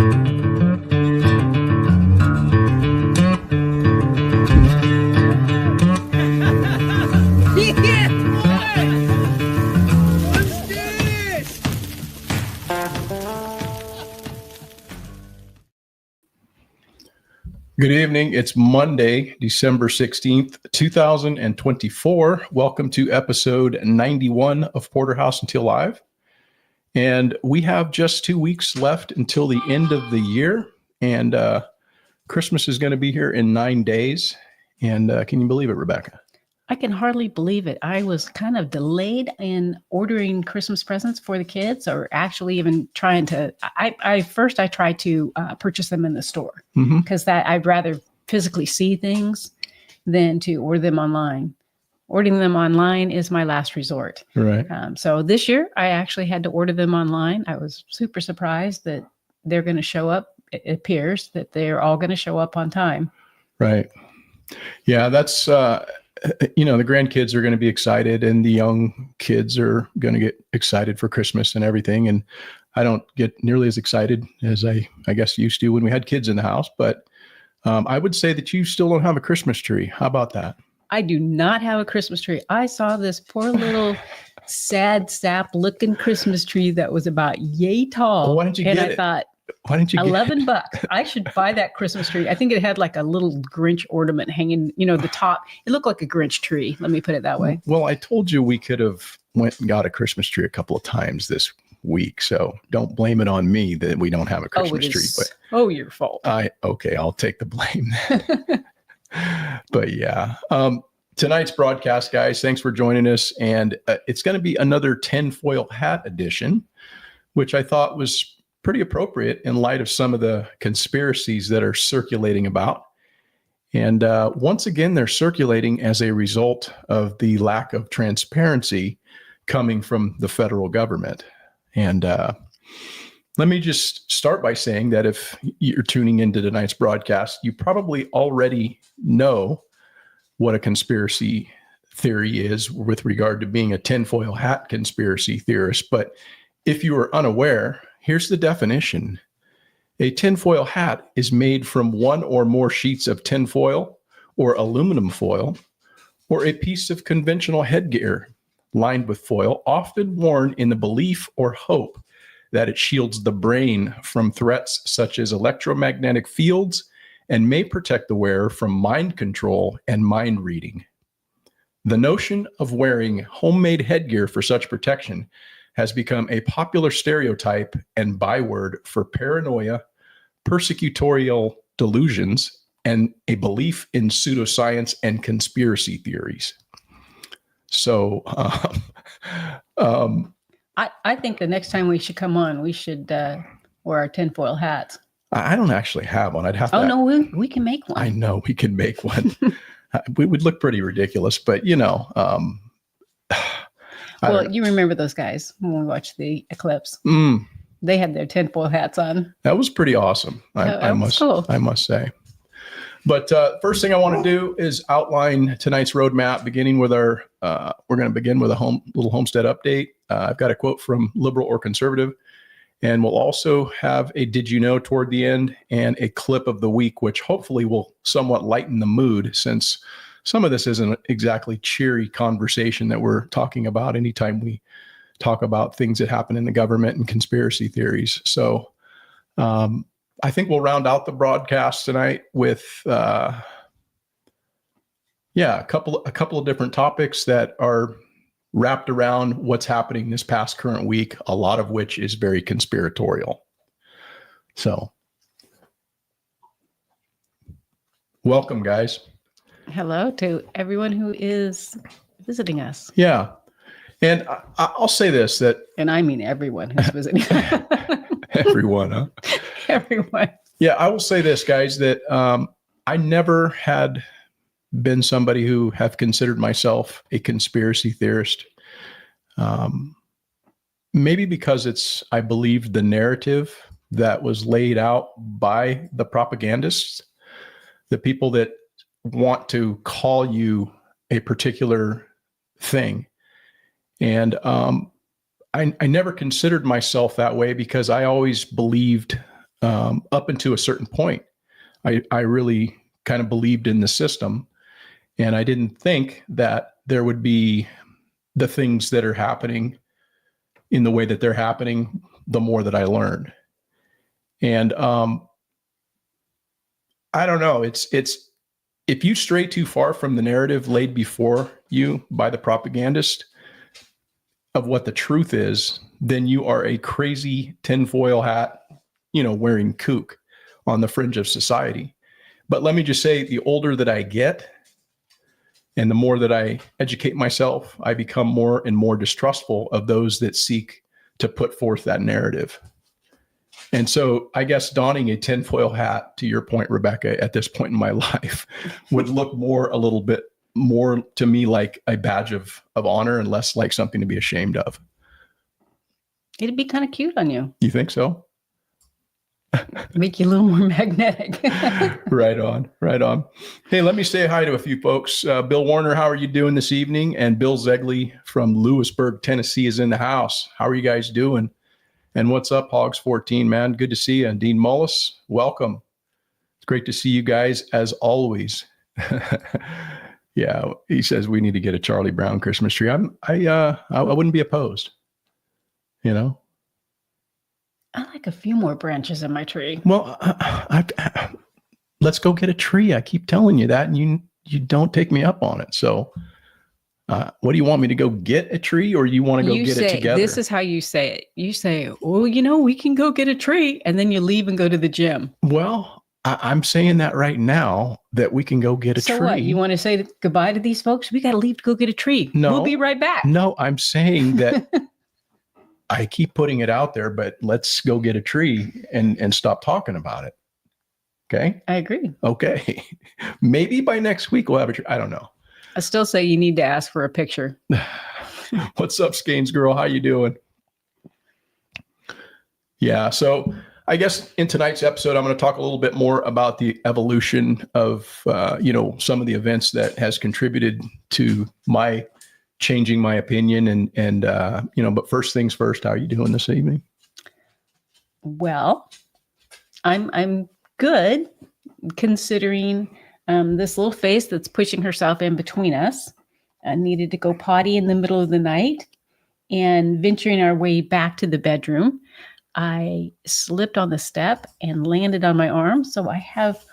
Good evening. It's Monday, December 16th, 2024. Welcome to episode 91 of Porterhouse and Teal Live. And we have just 2 weeks left until the end of the year. And Christmas is going to be here in 9 days. And can you believe it, Rebecca? I can hardly believe it. I was kind of delayed in ordering Christmas presents for the kids, or actually even trying to, I tried to purchase them in the store because I'd rather physically see things than to order them online. Ordering them online is my last resort. Right. So this year I actually had to order them online. I was super surprised that they're going to show up. It appears that they're all going to show up on time. Right. Yeah, that's, the grandkids are going to be excited, and the young kids are going to get excited for Christmas and everything. And I don't get nearly as excited as I guess used to when we had kids in the house. But I would say that you still don't have a Christmas tree. How about that? I do not have a Christmas tree. I saw this poor little sad sap looking Christmas tree that was about yay tall. Well, why didn't you get it? And I thought, why didn't you $11 bucks. I should buy that Christmas tree. I think it had like a little Grinch ornament hanging, the top. It looked like a Grinch tree. Let me put it that way. Well, I told you we could have went and got a Christmas tree a couple of times this week. So don't blame it on me that we don't have a Christmas tree. But your fault. Okay, I'll take the blame then. But yeah, tonight's broadcast, guys, thanks for joining us. And it's going to be another tinfoil hat edition, which I thought was pretty appropriate in light of some of the conspiracies that are circulating about. And once again, they're circulating as a result of the lack of transparency coming from the federal government. And let me just start by saying that if you're tuning into tonight's broadcast, you probably already know what a conspiracy theory is with regard to being a tinfoil hat conspiracy theorist. But if you are unaware, here's the definition. A tinfoil hat is made from one or more sheets of tinfoil or aluminum foil, or a piece of conventional headgear lined with foil, often worn in the belief or hope that it shields the brain from threats such as electromagnetic fields and may protect the wearer from mind control and mind reading. The notion of wearing homemade headgear for such protection has become a popular stereotype and byword for paranoia, persecutorial delusions, and a belief in pseudoscience and conspiracy theories. So, I think the next time we should come on, we should wear our tinfoil hats. I don't actually have one. I'd have to. Oh, no, we can make one. I know we can make one. We would look pretty ridiculous, but well, you remember those guys when we watched the eclipse? They had their tinfoil hats on. That was pretty awesome. I must say. But first thing I want to do is outline tonight's roadmap, beginning with we're going to begin with a little homestead update. I've got a quote from Liberal or Conservative, and we'll also have a Did You Know toward the end and a clip of the week, which hopefully will somewhat lighten the mood, since some of this isn't exactly cheery conversation that we're talking about anytime we talk about things that happen in the government and conspiracy theories. So I think we'll round out the broadcast tonight with a couple of different topics that are wrapped around what's happening this past current week, a lot of which is very conspiratorial. So welcome, guys. Hello to everyone who is visiting us. Yeah. And I'll say this, that... And I mean everyone who's visiting. Everyone, huh? Everyone. Yeah, I will say this, guys, that I never had been somebody who have considered myself a conspiracy theorist. Maybe because I believed the narrative that was laid out by the propagandists, the people that want to call you a particular thing. And I never considered myself that way because I always believed up until a certain point. I really kind of believed in the system, and I didn't think that there would be the things that are happening in the way that they're happening the more that I learned. And I don't know, it's if you stray too far from the narrative laid before you by the propagandist of what the truth is, then you are a crazy tinfoil hat, wearing kook on the fringe of society. But let me just say, the older that I get and the more that I educate myself, I become more and more distrustful of those that seek to put forth that narrative. And so I guess donning a tinfoil hat, to your point, Rebecca, at this point in my life would look a little bit more to me like a badge of honor and less like something to be ashamed of. It'd be kind of cute on you. You think so? Make you a little more magnetic. Right on. Hey, let me say hi to a few folks. Bill Warner, how are you doing this evening? And Bill Zegley from Lewisburg, Tennessee is in the house. How are you guys doing? And what's up, Hogs 14, man? Good to see you. And Dean Mullis, welcome. It's great to see you guys as always. Yeah, he says we need to get a Charlie Brown Christmas tree. I wouldn't be opposed. I like a few more branches in my tree. Well, let's go get a tree. I keep telling you that, and you don't take me up on it. So, what do you want me to go get a tree, or you want to go get it together? This is how you say it. You say, "Oh, we can go get a tree," and then you leave and go to the gym. Well, I'm saying that right now that we can go get a tree. So what? You want to say goodbye to these folks? We got to leave to go get a tree. No, we'll be right back. No, I'm saying that. I keep putting it out there, but let's go get a tree and stop talking about it. Okay. I agree. Okay. Maybe by next week we'll have a tree. I don't know. I still say you need to ask for a picture. What's up, Skanes girl? How you doing? Yeah. So I guess in tonight's episode, I'm going to talk a little bit more about the evolution of, some of the events that has contributed to my changing my opinion and but first things first, how are you doing this evening? Well, I'm good, considering this little face that's pushing herself in between us needed to go potty in the middle of the night, and venturing our way back to the bedroom, I slipped on the step and landed on my arm. So I have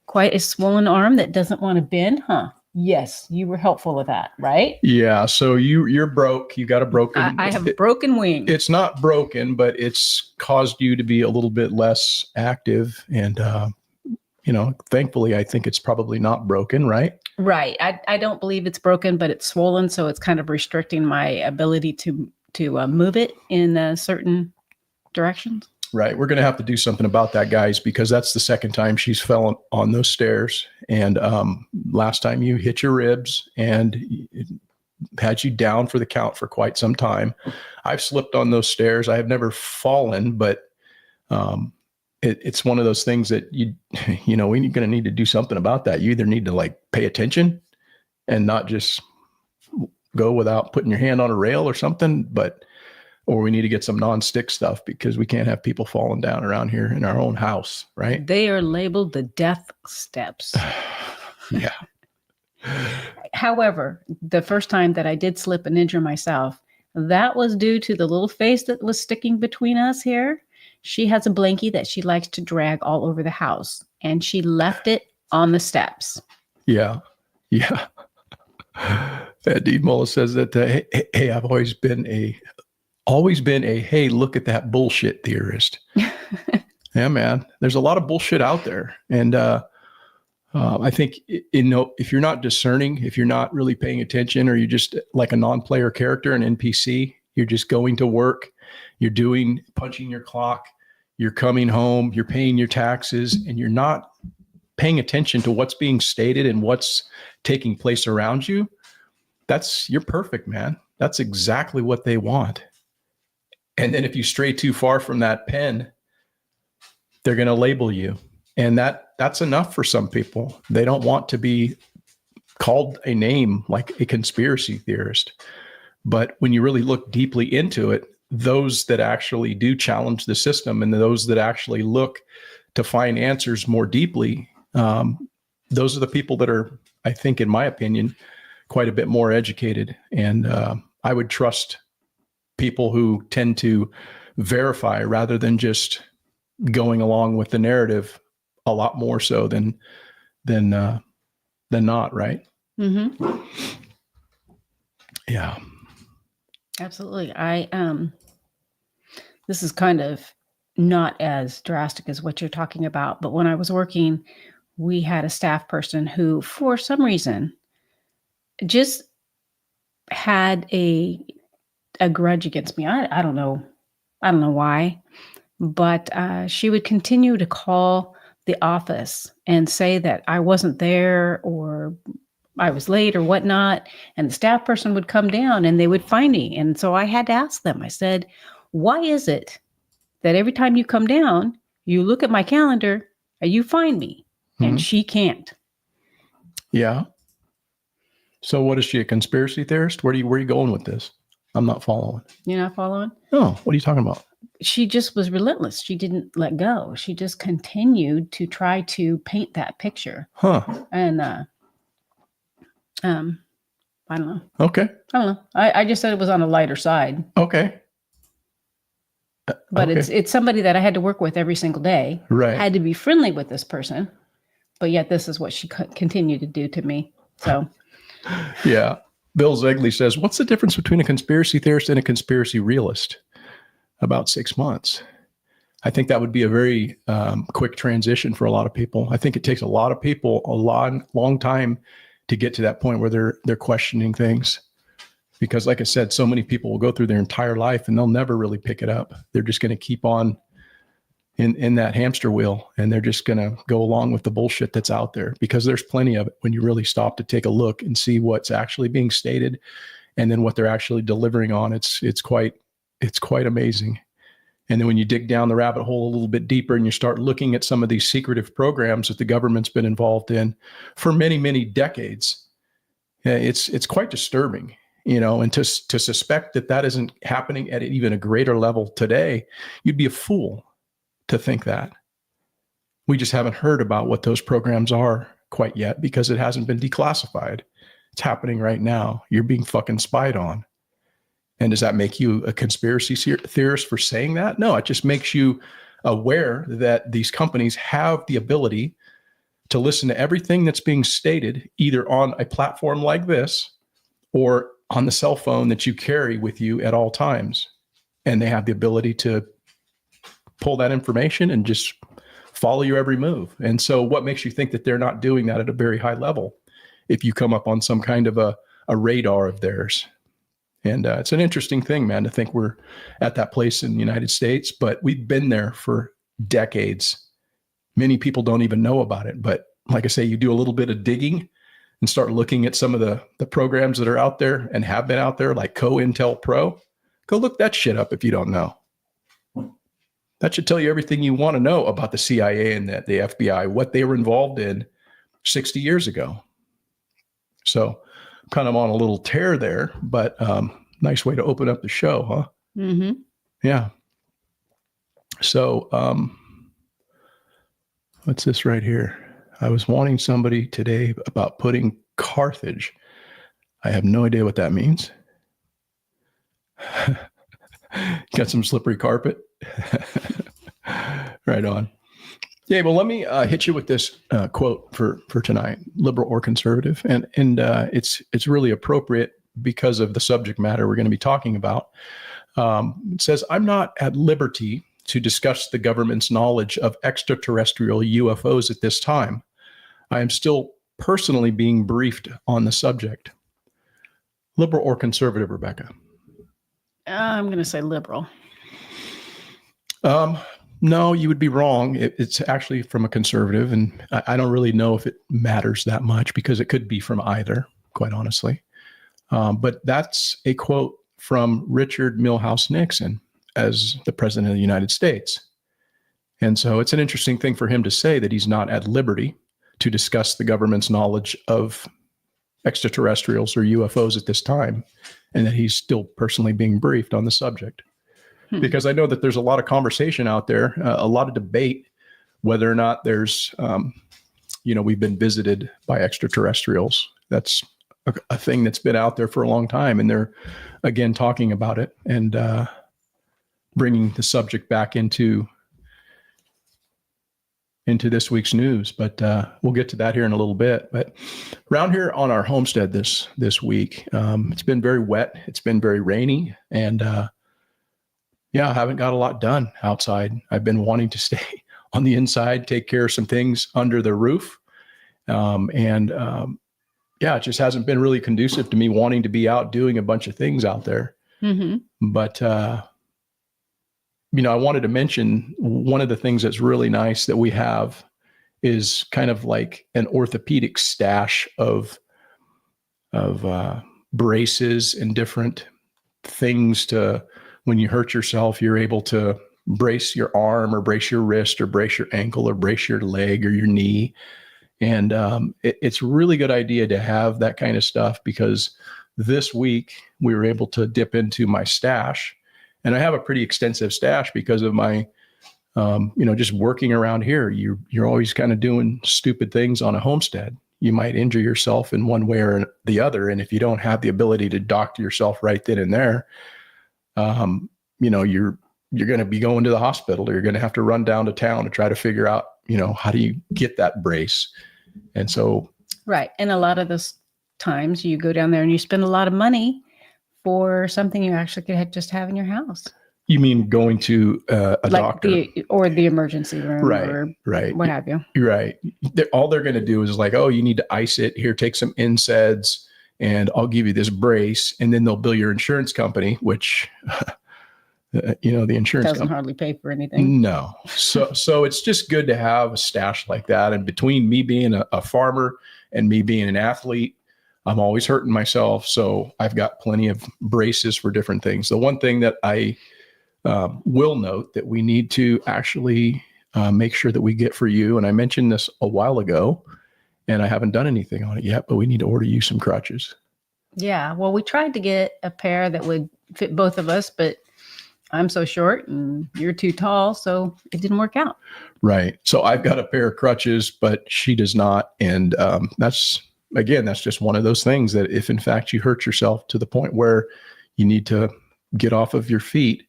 quite a swollen arm that doesn't want to bend, huh? Yes, you were helpful with that, right? Yeah. So you're broke. You got a broken. I have a broken wing. It's not broken, but it's caused you to be a little bit less active. And thankfully, I think it's probably not broken, right? Right. I don't believe it's broken, but it's swollen, so it's kind of restricting my ability to move it in certain directions. Right. We're going to have to do something about that, guys, because that's the second time she's fell on those stairs. And last time you hit your ribs and it had you down for the count for quite some time. I've slipped on those stairs. I have never fallen, but it's one of those things that we're going to need to do something about that. You either need to pay attention and not just go without putting your hand on a rail or something, or we need to get some non-stick stuff because we can't have people falling down around here in our own house, right? They are labeled the death steps. Yeah. However, the first time that I did slip and injure myself, that was due to the little face that was sticking between us here. She has a blankie that she likes to drag all over the house, and she left it on the steps. Yeah. Yeah. Dean Mullis says that, hey, I've always been a, hey, look at that bullshit theorist. Yeah, man, there's a lot of bullshit out there. And I think, if you're not discerning, if you're not really paying attention, or you're just like a non-player character, an NPC, you're just going to work, you're punching your clock, you're coming home, you're paying your taxes, and you're not paying attention to what's being stated and what's taking place around you. You're perfect, man. That's exactly what they want. And then if you stray too far from that pen, they're going to label you. And that's enough for some people. They don't want to be called a name like a conspiracy theorist. But when you really look deeply into it, those that actually do challenge the system and those that actually look to find answers more deeply, those are the people that are, I think, in my opinion, quite a bit more educated. And I would trust people who tend to verify rather than just going along with the narrative a lot more so than not, right? Mm-hmm. Yeah. Absolutely. This is kind of not as drastic as what you're talking about, but when I was working, we had a staff person who, for some reason, just had a grudge against me. I don't know. I don't know why, but she would continue to call the office and say that I wasn't there or I was late or whatnot. And the staff person would come down and they would find me. And so I had to ask them, I said, why is it that every time you come down, you look at my calendar and you find me? And she can't. Yeah. So what is she, a conspiracy theorist? Where are you going with this? I'm not following. You're not following? No. What are you talking about? She just was relentless. She didn't let go. She just continued to try to paint that picture. Huh. And I don't know. Okay. I don't know. I just said it was on a lighter side. Okay. But it's somebody that I had to work with every single day. Right. I had to be friendly with this person. But yet this is what she continued to do to me. So. Yeah. Bill Zegley says, what's the difference between a conspiracy theorist and a conspiracy realist? About 6 months. I think that would be a very quick transition for a lot of people. I think it takes a lot of people a long time to get to that point where they're questioning things. Because like I said, so many people will go through their entire life and they'll never really pick it up. They're just going to keep on in that hamster wheel, and they're just going to go along with the bullshit that's out there, because there's plenty of it when you really stop to take a look and see what's actually being stated and then what they're actually delivering on. It's quite amazing. And then when you dig down the rabbit hole a little bit deeper and you start looking at some of these secretive programs that the government's been involved in for many, many decades, it's quite disturbing, and to suspect that isn't happening at even a greater level today, you'd be a fool to think that. We just haven't heard about what those programs are quite yet because it hasn't been declassified. It's happening right now. You're being fucking spied on. And does that make you a conspiracy theorist for saying that? No, it just makes you aware that these companies have the ability to listen to everything that's being stated, either on a platform like this or on the cell phone that you carry with you at all times. And they have the ability to pull that information and just follow your every move. And so what makes you think that they're not doing that at a very high level if you come up on some kind of a radar of theirs? And it's an interesting thing, man, to think we're at that place in the United States, but we've been there for decades. Many people don't even know about it. But like I say, you do a little bit of digging and start looking at some of the programs that are out there and have been out there, like COINTELPRO. Go look that shit up if you don't know. That should tell you everything you want to know about the CIA and the FBI, what they were involved in 60 years ago. So kind of on a little tear there, but nice way to open up the show, huh? Mm-hmm. Yeah. So what's this right here? I was wanting somebody today about putting Carthage. I have no idea what that means. Got some slippery carpet. Right on. Yeah, well, let me hit you with this quote for tonight, liberal or conservative. And it's really appropriate because of the subject matter we're going to be talking about. It says, I'm not at liberty to discuss the government's knowledge of extraterrestrial UFOs at this time. I am still personally being briefed on the subject. Liberal or conservative, Rebecca? I'm going to say liberal. No, you would be wrong. It's actually from a conservative, and I don't really know if it matters that much because it could be from either, quite honestly. But that's a quote from Richard Milhous Nixon as the president of the United States. And so it's an interesting thing for him to say that he's not at liberty to discuss the government's knowledge of extraterrestrials or UFOs at this time, and that he's still personally being briefed on the subject. because I know that there's a lot of conversation out there, a lot of debate, whether or not there's, we've been visited by extraterrestrials. That's a thing that's been out there for a long time. And they're, again, talking about it and bringing the subject back into this week's news. But we'll get to that here in a little bit. But around here on our homestead this week, it's been very wet. It's been very rainy. And I haven't got a lot done outside. I've been wanting to stay on the inside, take care of some things under the roof. It just hasn't been really conducive to me wanting to be out doing a bunch of things out there. Mm-hmm. But, I wanted to mention one of the things that's really nice that we have is kind of like an orthopedic stash of braces and different things to, when you hurt yourself, you're able to brace your arm or brace your wrist or brace your ankle or brace your leg or your knee. And it's a really good idea to have that kind of stuff, because this week we were able to dip into my stash, and I have a pretty extensive stash because of my, just working around here. You're always kind of doing stupid things on a homestead. You might injure yourself in one way or the other. And if you don't have the ability to doctor yourself right then and there, you're going to be going to the hospital, or you're going to have to run down to town to try to figure out, how do you get that brace? And so. Right. And a lot of those times you go down there and you spend a lot of money for something you actually could just have in your house. You mean going to a doctor? Or the emergency room, right. What have you. Right. All they're going to do is like, oh, you need to ice it. Here, take some NSAIDs and I'll give you this brace. And then they'll bill your insurance company, which, the insurance doesn't hardly pay for anything. No. So it's just good to have a stash like that. And between me being a farmer and me being an athlete, I'm always hurting myself. So I've got plenty of braces for different things. The one thing that I will note that we need to actually make sure that we get for you, and I mentioned this a while ago, and I haven't done anything on it yet, but we need to order you some crutches. Yeah. Well, we tried to get a pair that would fit both of us, but I'm so short and you're too tall, so it didn't work out. Right. So I've got a pair of crutches, but she does not. And that's just one of those things that if in fact you hurt yourself to the point where you need to get off of your feet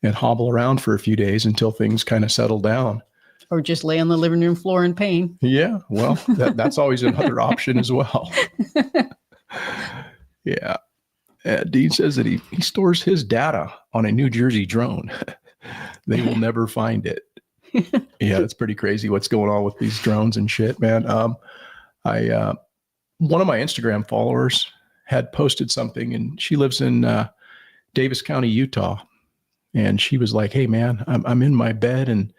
and hobble around for a few days until things kind of settle down. Or just lay on the living room floor in pain. Yeah. Well, that's always another option as well. Yeah. Dean says that he stores his data on a New Jersey drone. They will never find it. Yeah, it's pretty crazy what's going on with these drones and shit, man. One of my Instagram followers had posted something, and she lives in Davis County, Utah. And she was like, hey, man, I'm in my bed and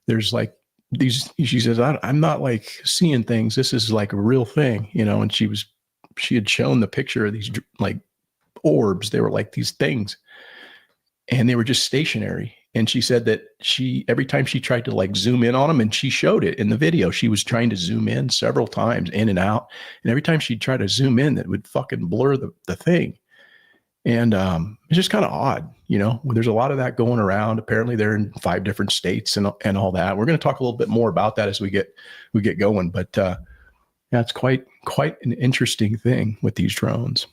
there's like these, she says, I'm not like seeing things. This is like a real thing, and she had shown the picture of these like orbs. They were like these things and they were just stationary. And she said that every time she tried to like zoom in on them, and she showed it in the video, she was trying to zoom in several times, in and out. And every time she'd try to zoom in, that would fucking blur the thing. And it's just kind of odd, there's a lot of that going around. Apparently they're in 5 different states and all that. We're going to talk a little bit more about that as we get going. But it's quite an interesting thing with these drones.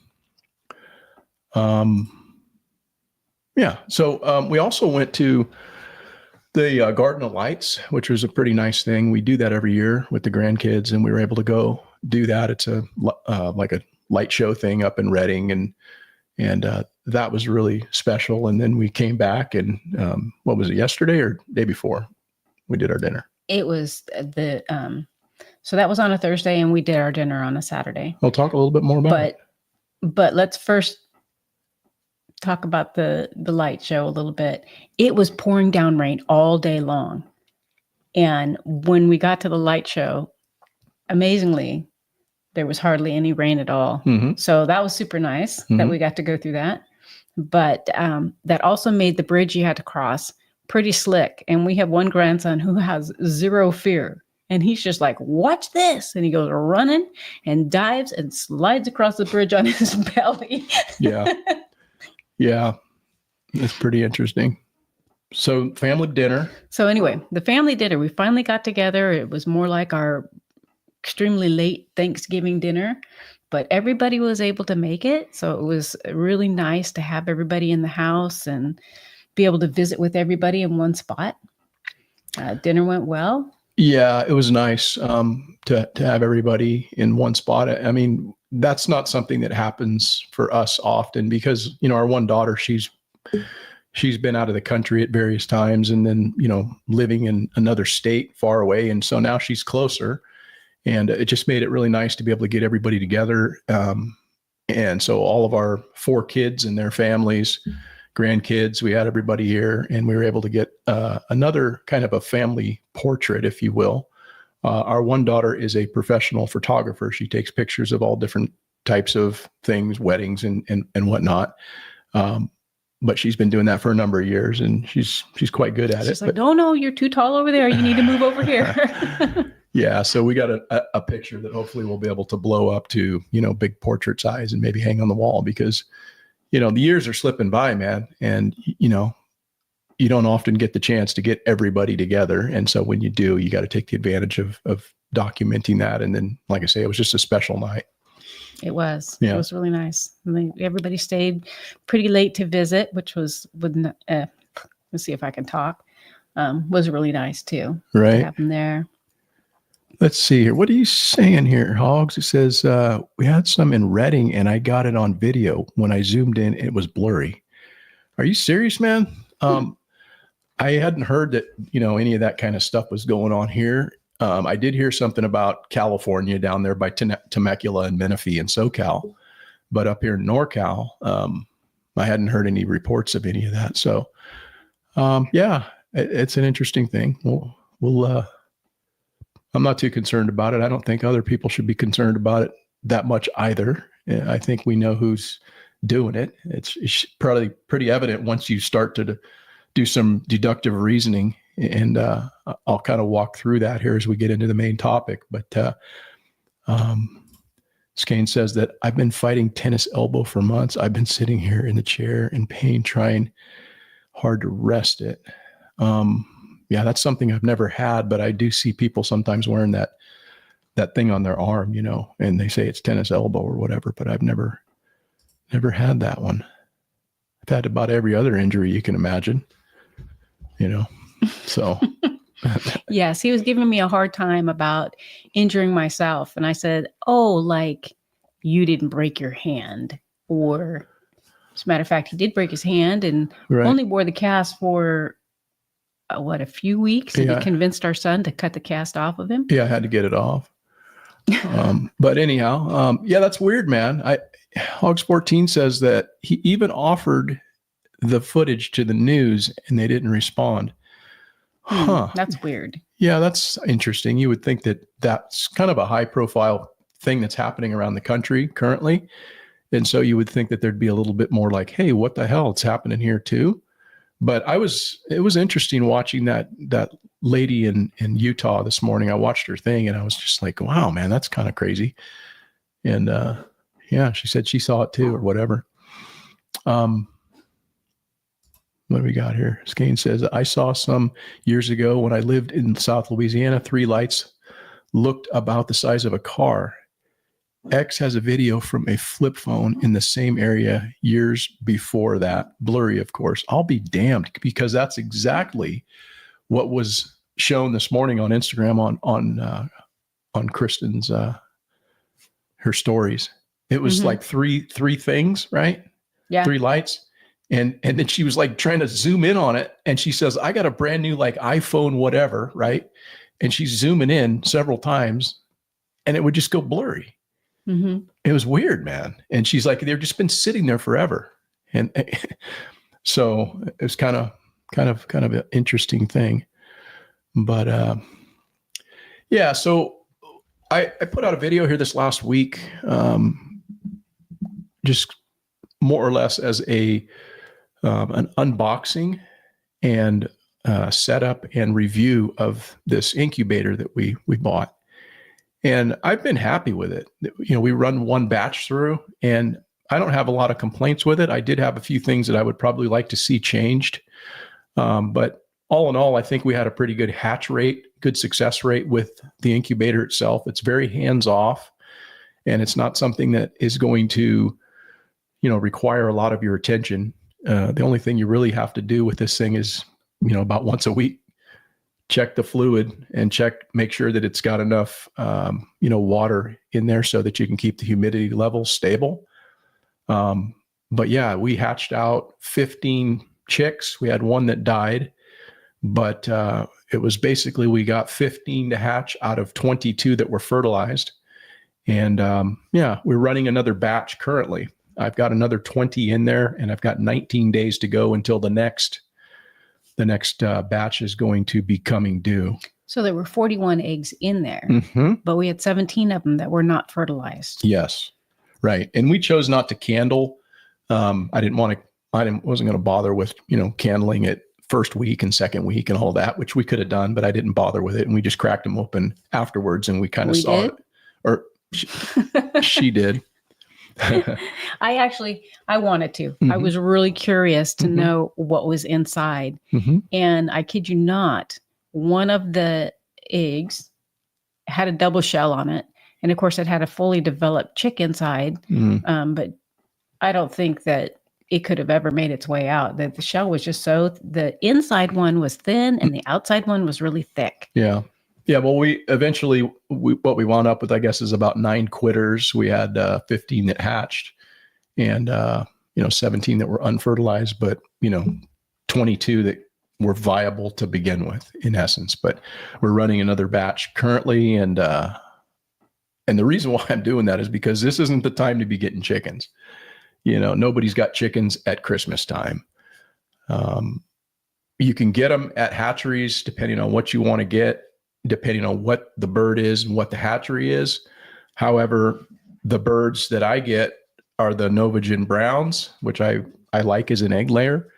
So we also went to the Garden of Lights, which was a pretty nice thing. We do that every year with the grandkids, and we were able to go do that. It's a like a light show thing up in Redding, and that was really special. And then we came back, and what was it, yesterday or day before? We did our dinner. It was so that was on a Thursday, and we did our dinner on a Saturday. I'll talk a little bit more about it. But let's first talk about the light show a little bit. It was pouring down rain all day long. And when we got to the light show, amazingly, there was hardly any rain at all. Mm-hmm. So that was super nice that we got to go through that. But that also made the bridge you had to cross pretty slick. And we have one grandson who has zero fear. And he's just like, watch this. And he goes running and dives and slides across the bridge on his belly. Yeah. Yeah. It's pretty interesting. So family dinner. So anyway, the family dinner, we finally got together. It was more like our extremely late Thanksgiving dinner, but everybody was able to make it. So it was really nice to have everybody in the house and be able to visit with everybody in one spot. Dinner went well. Yeah, it was nice to have everybody in one spot. I mean, that's not something that happens for us often because, our one daughter, she's been out of the country at various times and then, living in another state far away. And so now she's closer, and it just made it really nice to be able to get everybody together. And so all of our 4 kids and their families, grandkids, we had everybody here, and we were able to get another kind of a family portrait, if you will. Our one daughter is a professional photographer. She takes pictures of all different types of things, weddings and whatnot. But she's been doing that for a number of years, and she's quite good at it. She's like, no, you're too tall over there. You need to move over here. Yeah. So we got a picture that hopefully we'll be able to blow up to, big portrait size and maybe hang on the wall because, the years are slipping by, man. And, you don't often get the chance to get everybody together. And so when you do, you got to take the advantage of documenting that. And then, like I say, it was just a special night. It was. Yeah. It was really nice. Everybody stayed pretty late to visit, which was, let's see if I can talk, was really nice too. Right. To have them there. Let's see here. What are you saying here, Hogs? It says, we had some in Reading and I got it on video. When I zoomed in, it was blurry. Are you serious, man? I hadn't heard that, any of that kind of stuff was going on here. I did hear something about California down there by Temecula and Menifee and SoCal, but up here in NorCal, I hadn't heard any reports of any of that. So, yeah, it's an interesting thing. We'll I'm not too concerned about it. I don't think other people should be concerned about it that much either. I think we know who's doing it. It's probably pretty evident once you start to do some deductive reasoning, and I'll kind of walk through that here as we get into the main topic. But Skane says that I've been fighting tennis elbow for months. I've been sitting here in the chair in pain, trying hard to rest it. Yeah, that's something I've never had, but I do see people sometimes wearing that thing on their arm, and they say it's tennis elbow or whatever, but I've never had that one. I've had about every other injury you can imagine, so. Yes, he was giving me a hard time about injuring myself. And I said, like you didn't break your hand, or as a matter of fact, he did break his hand and only wore the cast for a few weeks. And he convinced our son to cut the cast off of him. Yeah, I had to get it off. But anyhow, yeah, that's weird, man. Hogs 14 says that he even offered the footage to the news and they didn't respond. That's weird. Yeah, that's interesting. You would think that that's kind of a high profile thing that's happening around the country currently. And so you would think that there'd be a little bit more like, hey, what the hell? It's happening here too. But it was interesting watching that lady in Utah this morning. I watched her thing and I was just like, wow, man, that's kind of crazy. And yeah, she said she saw it too or whatever. What do we got here? Skane says, I saw some years ago when I lived in South Louisiana, 3 lights looked about the size of a car. X has a video from a flip phone in the same area years before that. Blurry, of course. I'll be damned, because that's exactly what was shown this morning on Instagram on Kristen's her stories. It was like three things, right? Yeah. 3 lights. And then she was like trying to zoom in on it. And she says, I got a brand new like iPhone, whatever, right? And she's zooming in several times and it would just go blurry. It was weird, man. And she's like, they've just been sitting there forever. And so it was kind of an interesting thing. But yeah, so I put out a video here this last week, just more or less as an unboxing and setup and review of this incubator that we bought. And I've been happy with it. We run one batch through and I don't have a lot of complaints with it. I did have a few things that I would probably like to see changed. But all in all, I think we had a pretty good hatch rate, good success rate with the incubator itself. It's very hands off, and it's not something that is going to, require a lot of your attention. The only thing you really have to do with this thing is, about once a week, check the fluid and make sure that it's got enough, water in there so that you can keep the humidity level stable. But yeah, we hatched out 15 chicks. We had one that died, but it was basically, we got 15 to hatch out of 22 that were fertilized. And we're running another batch currently. I've got another 20 in there, and I've got 19 days to go until the next batch is going to be coming due. So there were 41 eggs in there, but we had 17 of them that were not fertilized. Yes. Right. And we chose not to candle. I wasn't going to bother with, candling it first week and second week and all that, which we could have done, but I didn't bother with it. And we just cracked them open afterwards, and we kind of saw it. Or she did. I wanted to. I was really curious to know what was inside. And I kid you not, one of the eggs had a double shell on it. And of course, it had a fully developed chick inside. But I don't think that it could have ever made its way out. The shell was just the inside one was thin and the outside one was really thick. Yeah. Yeah. Well, what we wound up with, I guess, is about 9 quitters. We had 15 that hatched and, 17 that were unfertilized, but, 22 that were viable to begin with, in essence. But we're running another batch currently. And the reason why I'm doing that is because this isn't the time to be getting chickens. Nobody's got chickens at Christmas time. You can get them at hatcheries, depending on what you want to get, depending on what the bird is and what the hatchery is. However, the birds that I get are the Novagen Browns, which I like as an egg layer.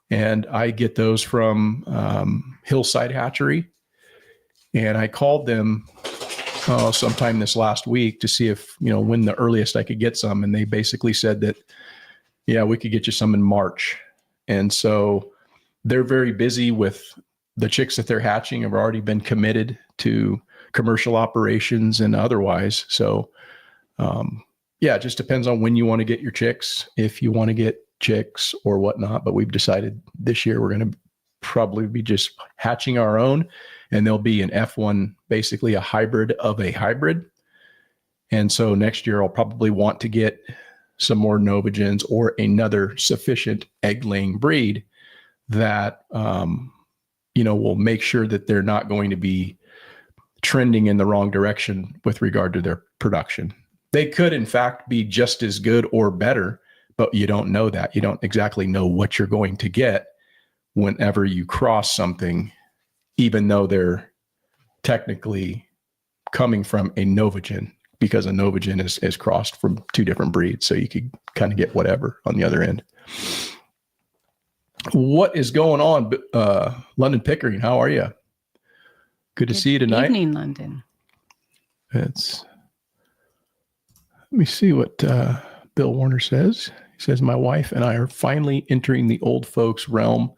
And I get those from Hillside Hatchery. And I called them sometime this last week to see if, when the earliest I could get some. And they basically said that, yeah, we could get you some in March. And so they're very busy with the chicks that they're hatching, have already been committed to commercial operations and otherwise. So, it just depends on when you want to get your chicks, if you want to get chicks or whatnot. But we've decided this year we're going to probably be just hatching our own, and there'll be an F1, basically a hybrid of a hybrid. And so next year I'll probably want to get some more Novagens or another sufficient egg laying breed that, will make sure that they're not going to be trending in the wrong direction with regard to their production. They could, in fact, be just as good or better, but you don't know that. You don't exactly know what you're going to get whenever you cross something, even though they're technically coming from a Novagen, because a Novagen is crossed from 2 different breeds. So you could kind of get whatever on the other end. What is going on, London Pickering? How are you? Good to see you tonight. Good evening, London. Let me see what Bill Warner says. He says, my wife and I are finally entering the old folks realm.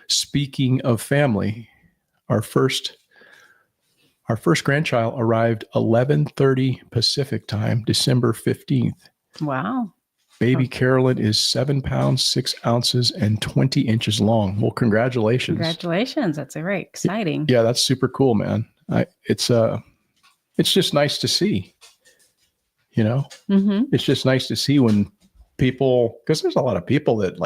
Speaking of family, our first grandchild arrived 11:30 Pacific time, December 15th. Wow. Baby Carolyn is 7 pounds, 6 ounces, and 20 inches long. Well, congratulations. Congratulations. That's very exciting. Yeah, that's super cool, man. It's just nice to see, It's just nice to see when people, because there's a lot of people that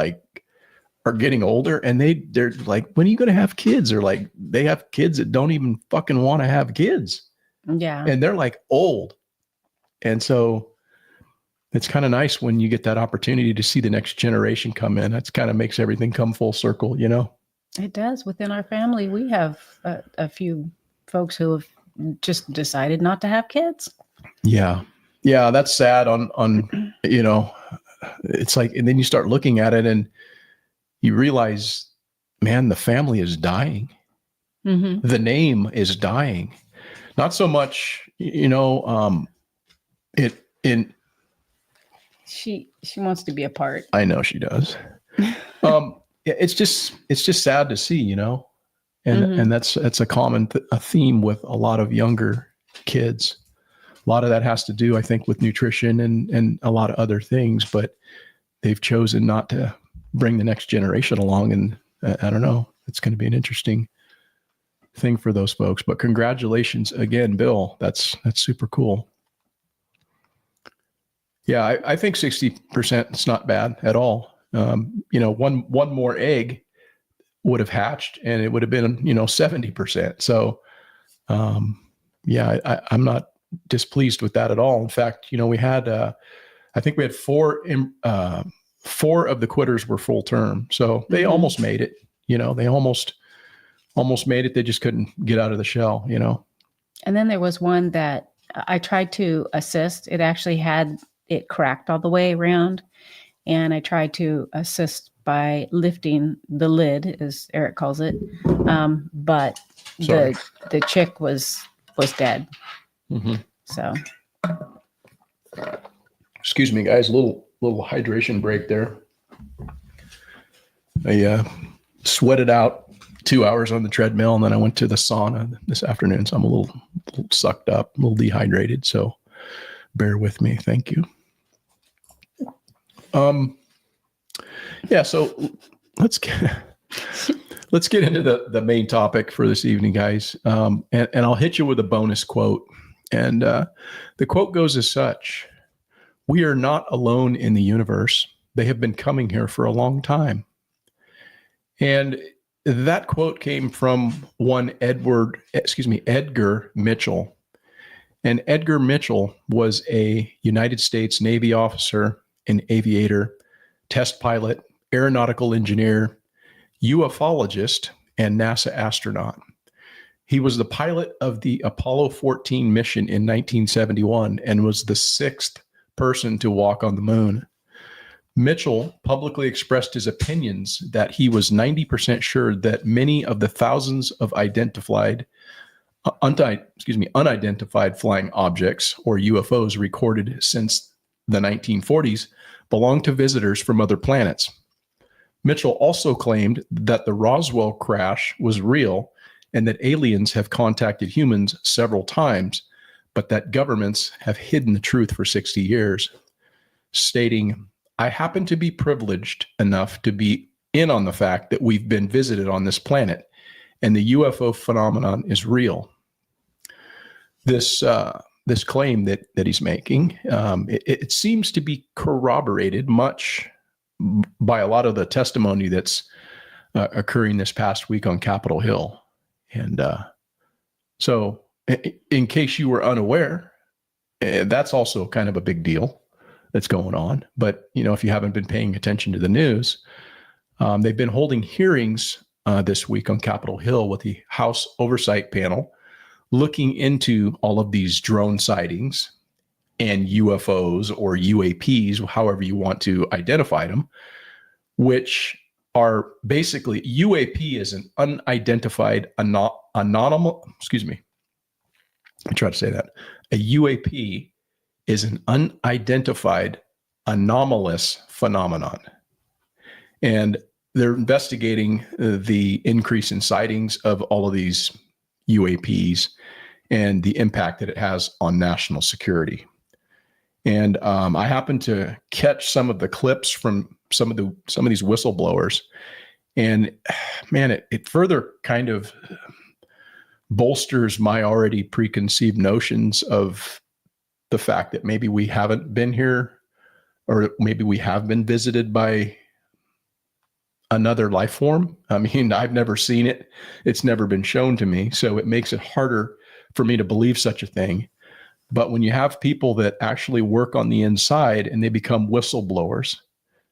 are getting older and they're like, when are you going to have kids? Or they have kids that don't even fucking want to have kids. Yeah. And they're old. And so it's kind of nice when you get that opportunity to see the next generation come in. That's kind of makes everything come full circle, It does. Within our family, we have a few folks who have just decided not to have kids. Yeah. Yeah. That's sad on, it's and then you start looking at it and you realize, man, the family is dying. Mm-hmm. The name is dying. Not so much, She wants to be a part. I know she does. it's just sad to see, and that's a common a theme with a lot of younger kids. A lot of that has to do, I think, with nutrition and a lot of other things, but they've chosen not to bring the next generation along. And I don't know, it's going to be an interesting thing for those folks, but congratulations again, Bill. That's super cool. Yeah. I think 60% is not bad at all. One more egg would have hatched and it would have been, 70%. So, I'm not displeased with that at all. In fact, we had, I think we had four of the quitters were full term. So they almost made it, they almost made it. They just couldn't get out of the shell, And then there was one that I tried to assist. It actually had it cracked all the way around. And I tried to assist by lifting the lid, as Eric calls it. But the chick was dead. Mm-hmm. So, excuse me, guys, a little hydration break there. I sweated out 2 hours on the treadmill, and then I went to the sauna this afternoon. So I'm a little sucked up, a little dehydrated. So bear with me. Thank you. So let's get into the main topic for this evening, guys. And I'll hit you with a bonus quote. And the quote goes as such: "We are not alone in the universe. They have been coming here for a long time." And that quote came from one Edgar Mitchell. And Edgar Mitchell was a United States Navy officer, an aviator, test pilot, aeronautical engineer, ufologist, and NASA astronaut. He was the pilot of the Apollo 14 mission in 1971 and was the sixth person to walk on the moon. Mitchell publicly expressed his opinions that he was 90% sure that many of the thousands of unidentified flying objects, or UFOs, recorded since the 1940s belong to visitors from other planets. Mitchell also claimed that the Roswell crash was real and that aliens have contacted humans several times, but that governments have hidden the truth for 60 years, stating, "I happen to be privileged enough to be in on the fact that we've been visited on this planet, and the UFO phenomenon is real." This claim that he's making, it seems to be corroborated much by a lot of the testimony that's occurring this past week on Capitol Hill. And so in case you were unaware, that's also kind of a big deal that's going on. But, if you haven't been paying attention to the news, they've been holding hearings this week on Capitol Hill with the House Oversight Panel, looking into all of these drone sightings and UFOs or UAPs, however you want to identify them, which are basically, UAP is an unidentified anomalous, excuse me. I try to say that. A UAP is an unidentified anomalous phenomenon. And they're investigating the increase in sightings of all of these UAPs and the impact that it has on national security. And I happened to catch some of the clips from some of these whistleblowers, and man, it further kind of bolsters my already preconceived notions of the fact that maybe we haven't been here, or maybe we have been visited by another life form. I mean, I've never seen it. It's never been shown to me. So it makes it harder for me to believe such a thing. But when you have people that actually work on the inside and they become whistleblowers,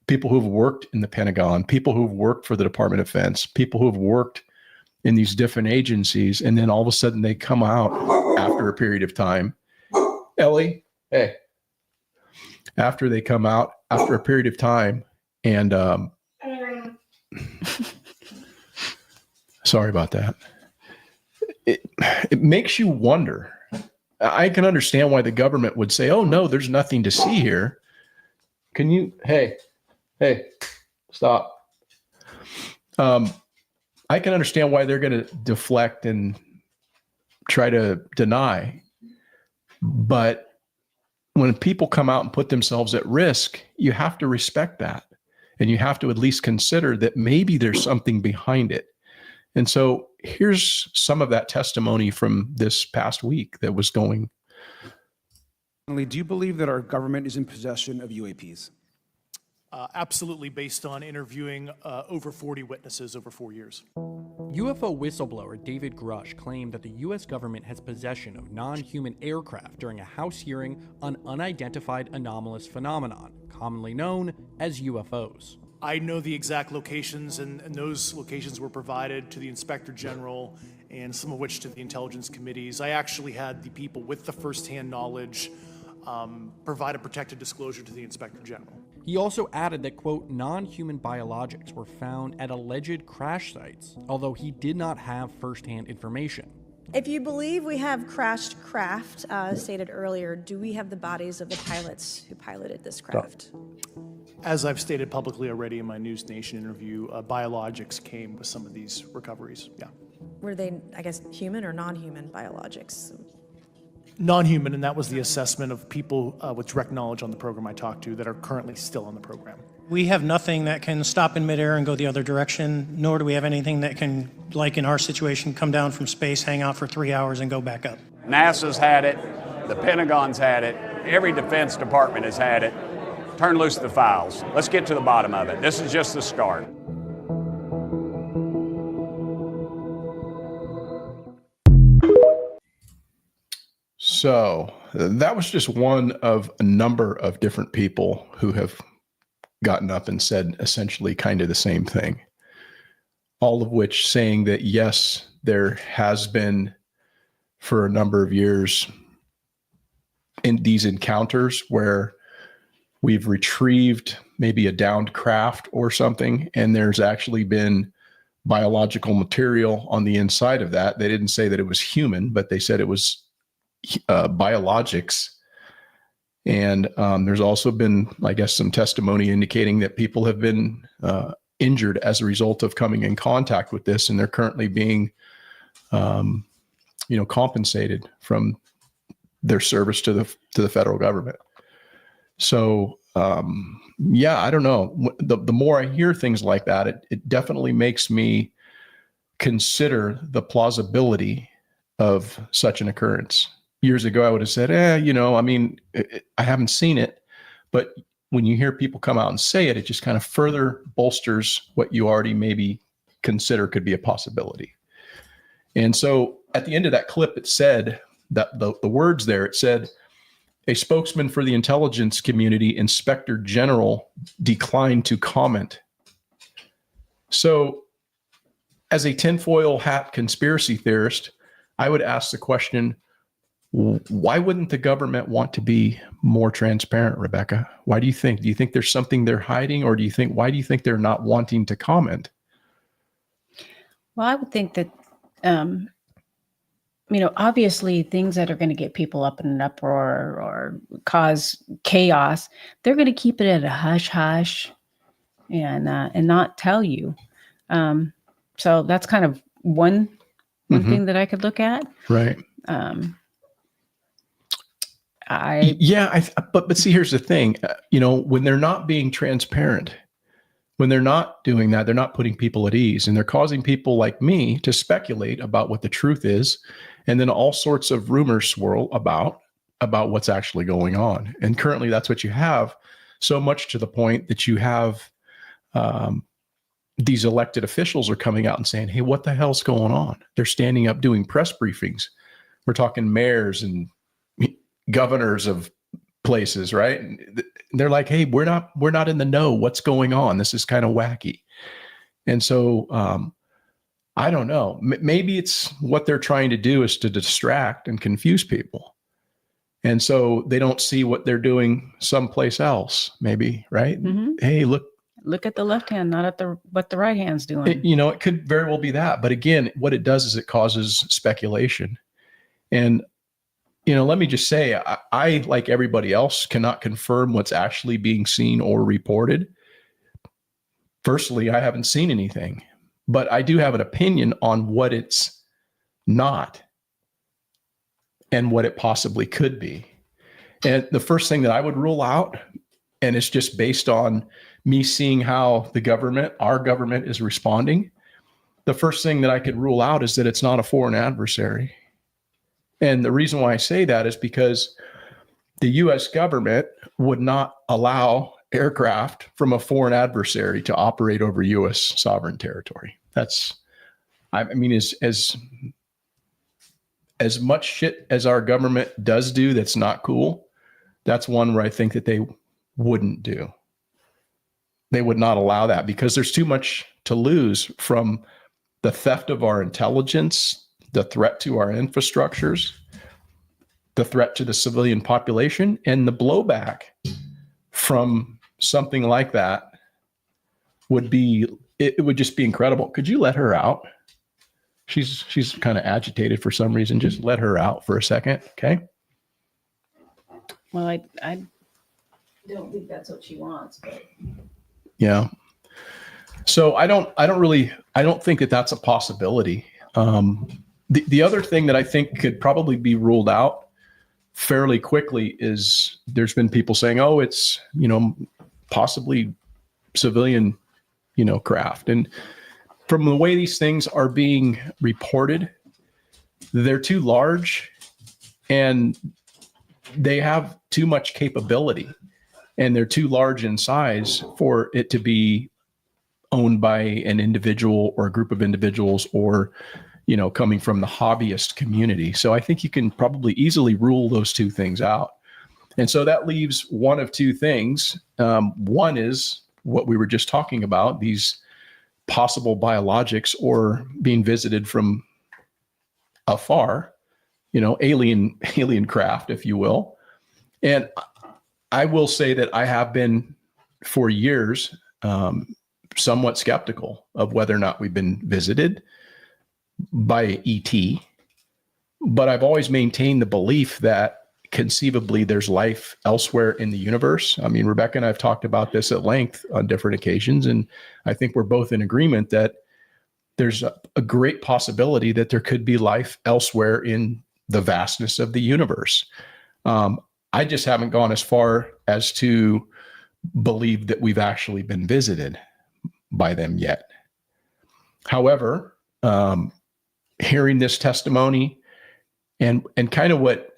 people who've worked in the Pentagon, people who've worked for the Department of Defense, people who've worked in these different agencies, and then all of a sudden they come out after a period of time. Ellie, hey. After they come out after a period of time, and sorry about that. It makes you wonder. I can understand why the government would say, "Oh no, there's nothing to see here." Can you, hey, stop. I can understand why they're going to deflect and try to deny. But when people come out and put themselves at risk, you have to respect that. And you have to at least consider that maybe there's something behind it. And so here's some of that testimony from this past week that was going. Do you believe that our government is in possession of UAPs? Absolutely, based on interviewing over 40 witnesses over 4 years. UFO whistleblower David Grush claimed that the U.S. government has possession of non-human aircraft during a House hearing on unidentified anomalous phenomenon, commonly known as UFOs. I know the exact locations, and those locations were provided to the Inspector General and some of which to the intelligence committees. I actually had the people with the firsthand knowledge provide a protected disclosure to the Inspector General. He also added that, quote, non-human biologics were found at alleged crash sites, although he did not have firsthand information. If you believe we have crashed craft, stated earlier, do we have the bodies of the pilots who piloted this craft? As I've stated publicly already in my News Nation interview, biologics came with some of these recoveries, yeah. Were they, I guess, human or non-human biologics? Non-human, and that was the assessment of people with direct knowledge on the program I talked to that are currently still on the program. We have nothing that can stop in midair and go the other direction, nor do we have anything that can, like in our situation, come down from space, hang out for 3 hours, and go back up. NASA's had it, the Pentagon's had it, every defense department has had it. Turn loose the files. Let's get to the bottom of it. This is just the start. So that was just one of a number of different people who have gotten up and said essentially kind of the same thing. All of which saying that, yes, there has been for a number of years in these encounters where we've retrieved maybe a downed craft or something, and there's actually been biological material on the inside of that. They didn't say that it was human, but they said it was biologics. And there's also been, I guess, some testimony indicating that people have been injured as a result of coming in contact with this, and they're currently being, compensated from their service to the federal government. So, I don't know. The more I hear things like that, it definitely makes me consider the plausibility of such an occurrence. Years ago, I would have said, I haven't seen it. But when you hear people come out and say it, it just kind of further bolsters what you already maybe consider could be a possibility. And so at the end of that clip, it said that the words there, it said, a spokesman for the intelligence community, Inspector General, declined to comment. So as a tinfoil hat conspiracy theorist, I would ask the question, why wouldn't the government want to be more transparent, Rebecca? Why do you think? Do you think there's something they're hiding, or why do you think they're not wanting to comment? Well, I would think that, obviously things that are going to get people up in an uproar or cause chaos, they're going to keep it at a hush hush and not tell you. So that's kind of one thing that I could look at. Right. But see, here's the thing, when they're not being transparent, when they're not doing that, they're not putting people at ease, and they're causing people like me to speculate about what the truth is. And then all sorts of rumors swirl about what's actually going on. And currently that's what you have, so much to the point that you have these elected officials are coming out and saying, hey, what the hell's going on? They're standing up doing press briefings. We're talking mayors and governors of places, right? And they're like, hey, we're not in the know. What's going on? This is kind of wacky. And so I don't know. Maybe it's what they're trying to do is to distract and confuse people. And so they don't see what they're doing someplace else, maybe, right? Mm-hmm. Hey, look at the left hand, not at what the right hand's doing. It could very well be that. But again, what it does is it causes speculation. And, let me just say, I, like everybody else, cannot confirm what's actually being seen or reported. Firstly, I haven't seen anything. but I do have an opinion on what it's not and what it possibly could be. And the first thing that I would rule out, and it's just based on me seeing how our government is responding, the first thing that I could rule out is that it's not a foreign adversary. And the reason why I say that is because the U.S. government would not allow aircraft from a foreign adversary to operate over U.S. sovereign territory. As much shit as our government does do that's not cool, that's one where I think that they wouldn't do. They would not allow that because there's too much to lose from the theft of our intelligence, the threat to our infrastructures, the threat to the civilian population, and the blowback from something like that would just be incredible. Could you let her out? She's kind of agitated for some reason. Just let her out for a second, okay? Well, I don't think that's what she wants, but yeah. So I don't think that that's a possibility. The other thing that I think could probably be ruled out fairly quickly is there's been people saying, oh, it's, possibly civilian, craft. And from the way these things are being reported, they're too large and they have too much capability and they're too large in size for it to be owned by an individual or a group of individuals or, coming from the hobbyist community. So I think you can probably easily rule those two things out. And so that leaves one of two things. One is what we were just talking about, these possible biologics or being visited from afar, alien craft, if you will. And I will say that I have been for years somewhat skeptical of whether or not we've been visited by ET, but I've always maintained the belief that conceivably there's life elsewhere in the universe. I mean, Rebecca and I have talked about this at length on different occasions, and I think we're both in agreement that there's a great possibility that there could be life elsewhere in the vastness of the universe. I just haven't gone as far as to believe that we've actually been visited by them yet. However, hearing this testimony and kind of what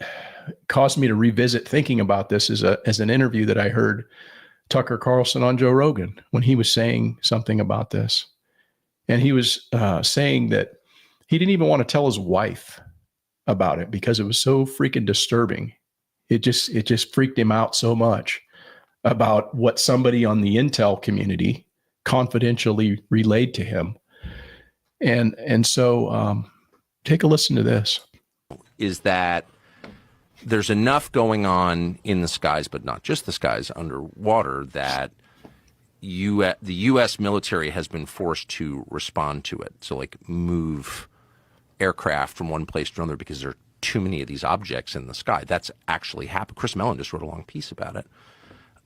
caused me to revisit thinking about this is an interview that I heard Tucker Carlson on Joe Rogan when he was saying something about this. And he was saying that he didn't even want to tell his wife about it because it was so freaking disturbing. It just freaked him out so much about what somebody on the intel community confidentially relayed to him. And so take a listen to this. Is that there's enough going on in the skies, but not just the skies, underwater, that the U.S. military has been forced to respond to it. So, like, move aircraft from one place to another because there are too many of these objects in the sky. That's actually happened. Chris Mellon just wrote a long piece about it.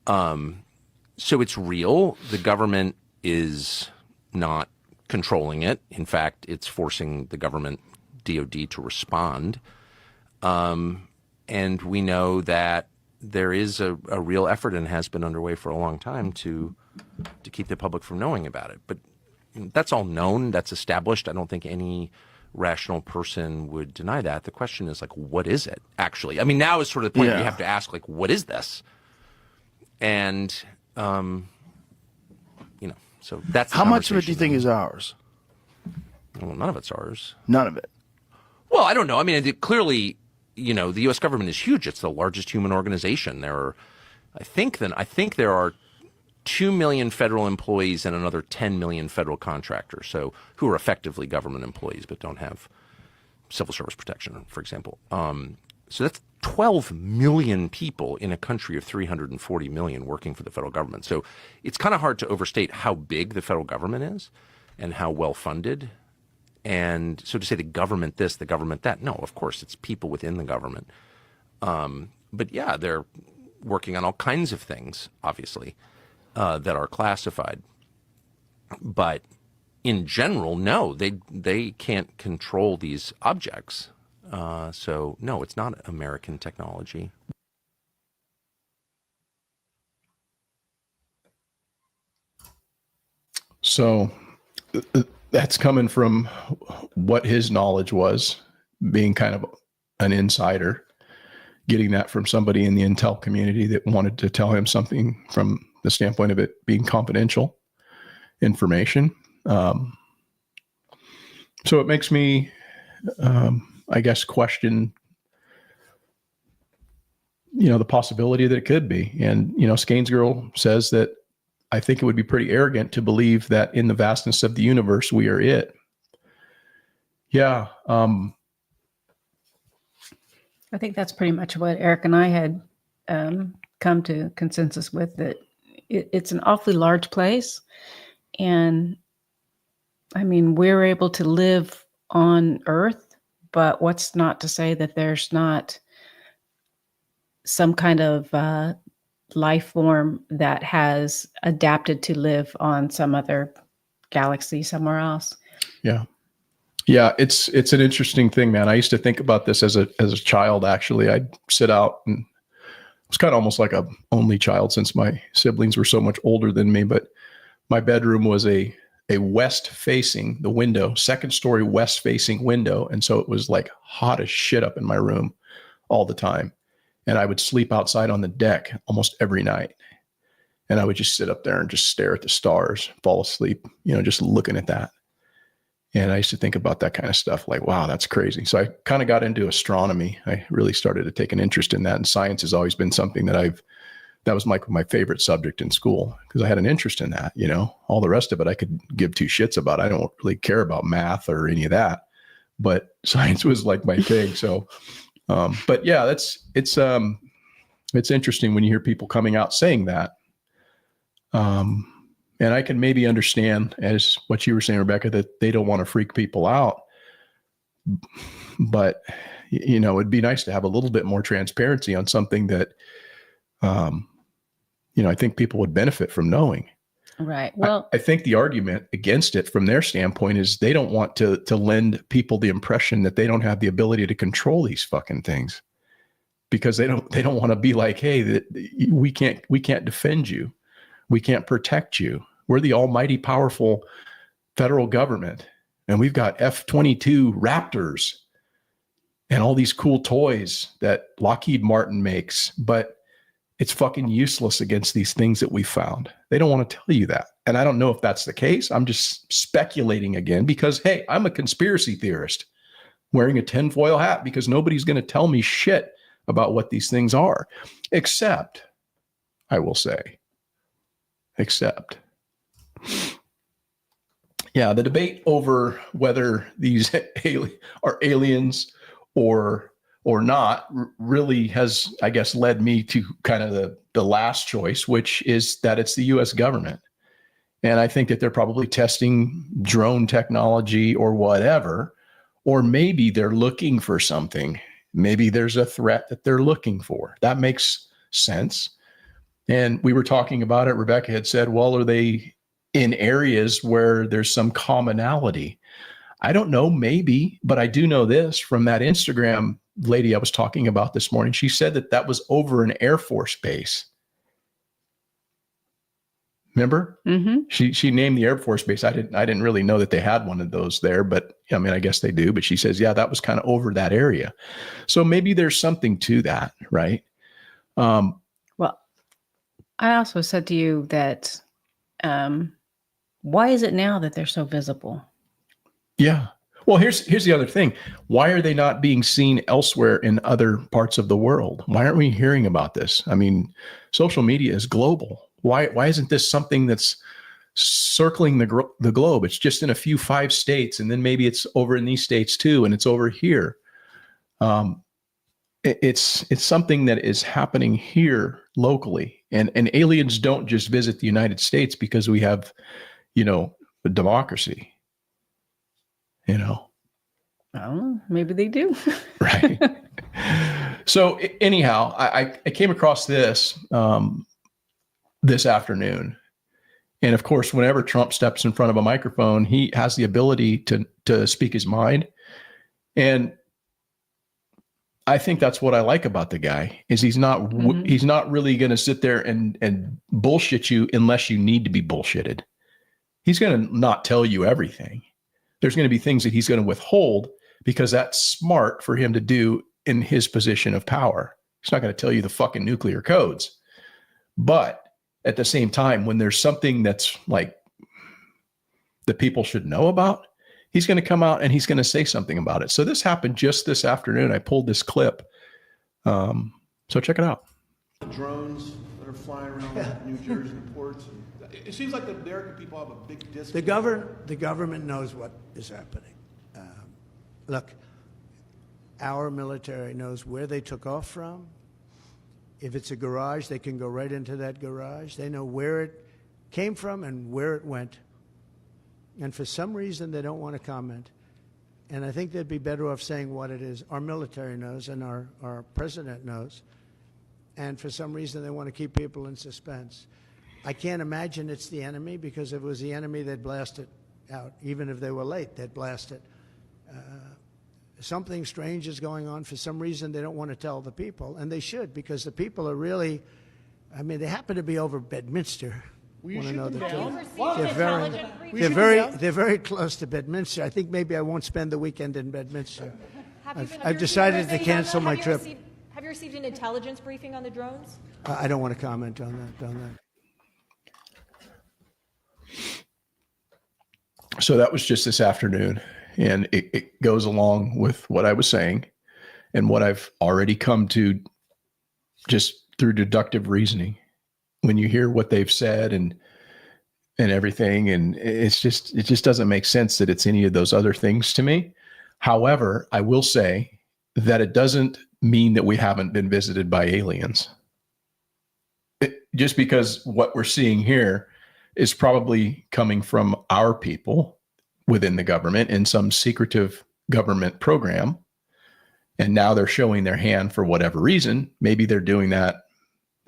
So it's real. The government is not controlling it. In fact, it's forcing the government, DOD, to respond. And we know that there is a real effort and has been underway for a long time to keep the public from knowing about it. But that's all known. That's established. I don't think any rational person would deny that. The question is, like, what is it actually? I mean, now is sort of the point where you have to ask, like, what is this? And, so that's how much of it do you think is ours? Well, none of it's ours. None of it. Well, I don't know. I mean, clearly, the U.S. government is huge. It's the largest human organization. There are, I think there are 2 million federal employees and another 10 million federal contractors, so who are effectively government employees but don't have civil service protection, for example. So that's 12 million people in a country of 340 million working for the federal government. So it's kind of hard to overstate how big the federal government is and how well funded. And so to say the government this, the government that, no, of course, it's people within the government. But yeah, they're working on all kinds of things, obviously, that are classified. But in general, no, they can't control these objects. So no, it's not American technology. So that's coming from what his knowledge was, being kind of an insider, getting that from somebody in the intel community that wanted to tell him something from the standpoint of it being confidential information. So it makes me, I guess, question, the possibility that it could be. And, Skane's girl says that I think it would be pretty arrogant to believe that in the vastness of the universe, we are it. Yeah. I think that's pretty much what Eric and I had come to consensus with, that it's an awfully large place. And I mean, we're able to live on Earth, but what's not to say that there's not some kind of life form that has adapted to live on some other galaxy somewhere else. Yeah. Yeah. It's an interesting thing, man. I used to think about this as a child. Actually, I'd sit out, and I was kind of almost like a only child since my siblings were so much older than me, but my bedroom was a west facing the window, second story west facing window. And so it was like hot as shit up in my room all the time. And I would sleep outside on the deck almost every night. And I would just sit up there and just stare at the stars, fall asleep, just looking at that. And I used to think about that kind of stuff, like, wow, that's crazy. So I kind of got into astronomy. I really started to take an interest in that. And science has always been something that was my favorite subject in school, because I had an interest in that. All the rest of it I could give two shits about. I don't really care about math or any of that, but science was like my thing. So, but yeah, it's interesting when you hear people coming out saying that. And I can maybe understand, as what you were saying, Rebecca, that they don't want to freak people out, but it'd be nice to have a little bit more transparency on something that, I think people would benefit from knowing. Right. Well, I think the argument against it from their standpoint is they don't want to lend people the impression that they don't have the ability to control these fucking things, because they don't want to be like, hey, that we can't defend you. We can't protect you. We're the almighty powerful federal government, and we've got F-22 Raptors and all these cool toys that Lockheed Martin makes, but it's fucking useless against these things that we found. They don't want to tell you that. And I don't know if that's the case. I'm just speculating again because, hey, I'm a conspiracy theorist wearing a tinfoil hat, because nobody's going to tell me shit about what these things are, except, I will say, yeah, the debate over whether these are aliens or not really has, I guess, led me to kind of the last choice, which is that it's the U.S. government. And I think that they're probably testing drone technology or whatever, or maybe they're looking for something. Maybe there's a threat that they're looking for. That makes sense. And we were talking about it. Rebecca had said, well, are they in areas where there's some commonality? I don't know, maybe, but I do know this from that Instagram lady I was talking about this morning. She said that was over an Air Force base. Remember? Mm-hmm. She named the Air Force base. I didn't really know that they had one of those there, but I mean, I guess they do. But she says, yeah, that was kind of over that area. So maybe there's something to that, right? Well, I also said to you that why is it now that they're so visible? Yeah. Well, here's the other thing. Why are they not being seen elsewhere in other parts of the world? Why aren't we hearing about this? I mean, social media is global. Why isn't this something that's circling the globe? It's just in a few 5 states, and then maybe it's over in these states too, and it's over here. It's something that is happening here locally, and aliens don't just visit the United States because we have, a democracy. I don't know. Maybe they do. Right. So anyhow, I came across this this afternoon, And of course, whenever Trump steps in front of a microphone, he has the ability to speak his mind. And I think that's what I like about the guy is he's not really going to sit there and bullshit you unless you need to be bullshitted. He's going to not tell you everything. There's going to be things that he's going to withhold because that's smart for him to do in his position of power. He's not going to tell you the fucking nuclear codes. But at the same time, when there's something that's like that people should know about, he's going to come out and he's going to say something about it. So this happened just this afternoon. I pulled this clip. So check it out. The drones that are flying around New Jersey ports. It seems like the American people have a big disconnect. The government knows what is happening. Look, our military knows where they took off from. If it's a garage, they can go right into that garage. They know where it came from and where it went. And for some reason, they don't want to comment. And I think they'd be better off saying what it is. Our military knows and our president knows. And for some reason, they want to keep people in suspense. I can't imagine it's the enemy, because if it was the enemy, they'd blast it out. Even if they were late, they'd blast it. Something strange is going on. For some reason, they don't want to tell the people, and they should, because the people are really, I mean, they happen to be over Bedminster. Will you Want to know the shoot truth? They're very close to Bedminster. I think maybe I won't spend the weekend in Bedminster. I've decided to cancel my trip. Have you received an intelligence briefing on the drones? I don't want to comment on that. So that was just this afternoon. And it goes along with what I was saying and what I've already come to just through deductive reasoning. When you hear what they've said and everything, and it just doesn't make sense that it's any of those other things to me. However, I will say that it doesn't mean that we haven't been visited by aliens. Just because what we're seeing here is probably coming from our people within the government in some secretive government program. And now they're showing their hand for whatever reason. Maybe they're doing that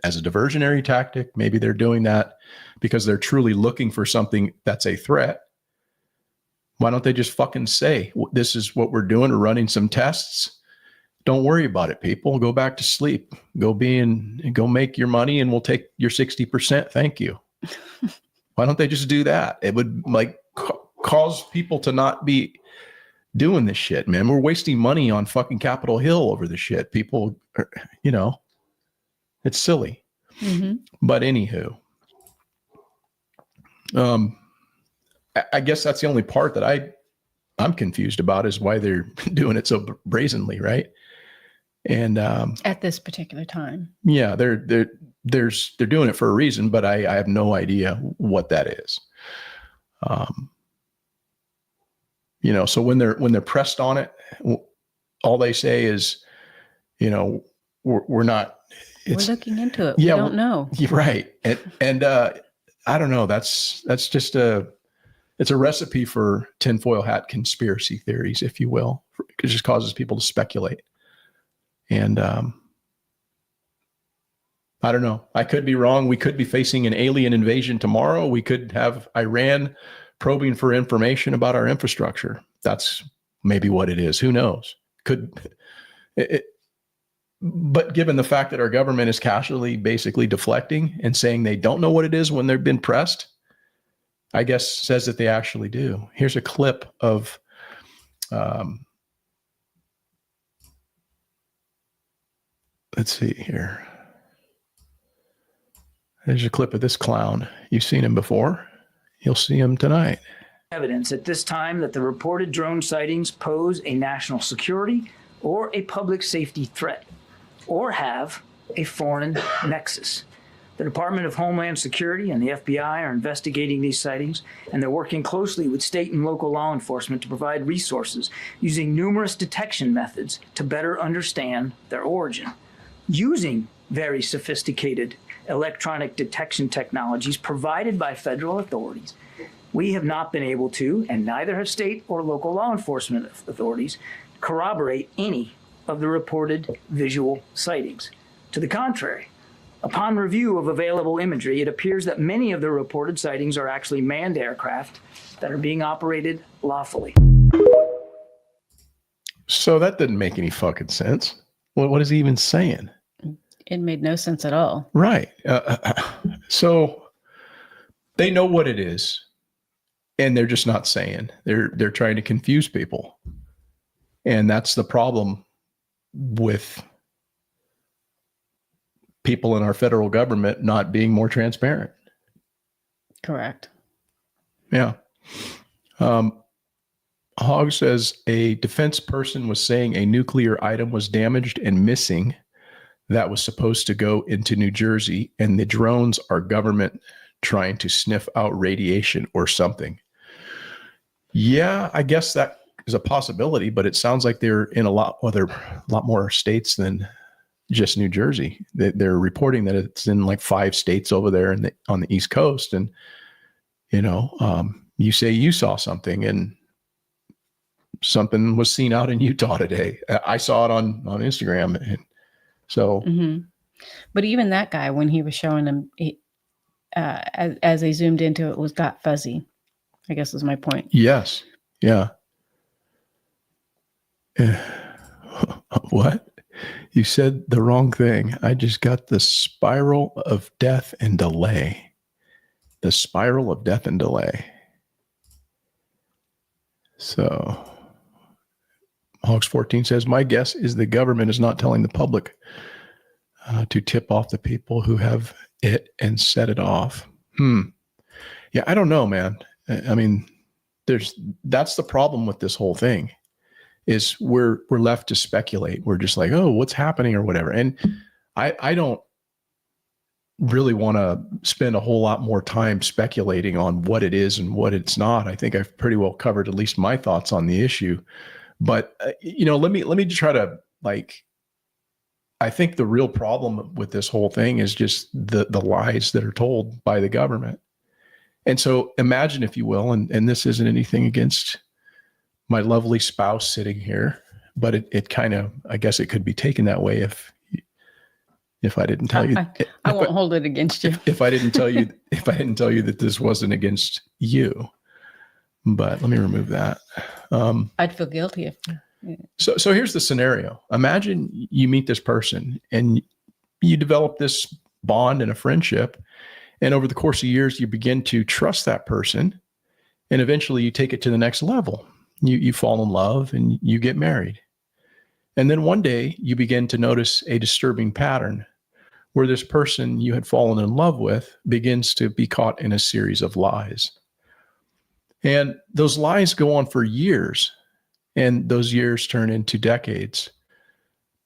as a diversionary tactic. Maybe they're doing that because they're truly looking for something that's a threat. Why don't they just fucking say, this is what we're doing? We're running some tests. Don't worry about it, people. Go back to sleep. Go make your money and we'll take your 60%. Thank you. Why don't they just do that? It would cause people to not be doing this shit, man. We're wasting money on fucking Capitol Hill over the shit. People are, it's silly. Mm-hmm. But anywho, I guess that's the only part that I'm confused about is why they're doing it so brazenly, right? And at this particular time, yeah, they're doing it for a reason, but I have no idea what that is. So when they're pressed on it, all they say is, we're not. We're looking into it. Yeah, we don't know. You're right, and I don't know. That's just it's a recipe for tinfoil hat conspiracy theories, if you will. It just causes people to speculate, and I don't know. I could be wrong. We could be facing an alien invasion tomorrow. We could have Iran probing for information about our infrastructure. That's maybe what it is. Who knows? But given the fact that our government is casually basically deflecting and saying they don't know what it is when they've been pressed, I guess says that they actually do. Here's a clip of let's see here. There's a clip of this clown. You've seen him before. You'll see him tonight. Evidence at this time that the reported drone sightings pose a national security or a public safety threat, or have a foreign nexus. The Department of Homeland Security and the FBI are investigating these sightings, and they're working closely with state and local law enforcement to provide resources using numerous detection methods to better understand their origin. Using very sophisticated electronic detection technologies provided by federal authorities, we have not been able to, and neither have state or local law enforcement authorities, corroborate any of the reported visual sightings. To the contrary, Upon review of available imagery, it appears that many of the reported sightings are actually manned aircraft that are being operated lawfully. So that didn't make any fucking sense. What is he even saying? It made no sense at all. Right. So they know what it is, and they're just not saying. They're trying to confuse people. And that's the problem with people in our federal government not being more transparent. Correct. Yeah. Hogg says a defense person was saying a nuclear item was damaged and missing that was supposed to go into New Jersey, and the drones are government trying to sniff out radiation or something. Yeah, I guess that is a possibility, but it sounds like they're in a lot more states than just New Jersey. They're reporting that it's in like 5 states over there on the East Coast. And, you say you saw something, and something was seen out in Utah today. I saw it on Instagram. And so, but even that guy, when he was showing them, as they zoomed into it, got fuzzy, I guess is my point. Yes. Yeah. What? You said the wrong thing. I just got the spiral of death and delay. The spiral of death and delay. So, Hogs 14 says, my guess is the government is not telling the public to tip off the people who have it and set it off. Yeah, I don't know, man. I mean, that's the problem with this whole thing. Is we're left to speculate. We're just like, oh, what's happening or whatever. And I don't really want to spend a whole lot more time speculating on what it is and what it's not. I think I've pretty well covered at least my thoughts on the issue. But let me just try to I think the real problem with this whole thing is just the lies that are told by the government. And so imagine, if you will, and this isn't anything against my lovely spouse sitting here, but it kind of, I guess it could be taken that way if I didn't tell you. I won't hold it against you. If I didn't tell you, that this wasn't against you. But let me remove that. I'd feel guilty if. So here's the scenario. Imagine you meet this person and you develop this bond and a friendship, and over the course of years, you begin to trust that person, and eventually you take it to the next level. You fall in love and you get married. And then one day you begin to notice a disturbing pattern where this person you had fallen in love with begins to be caught in a series of lies. And those lies go on for years, and those years turn into decades.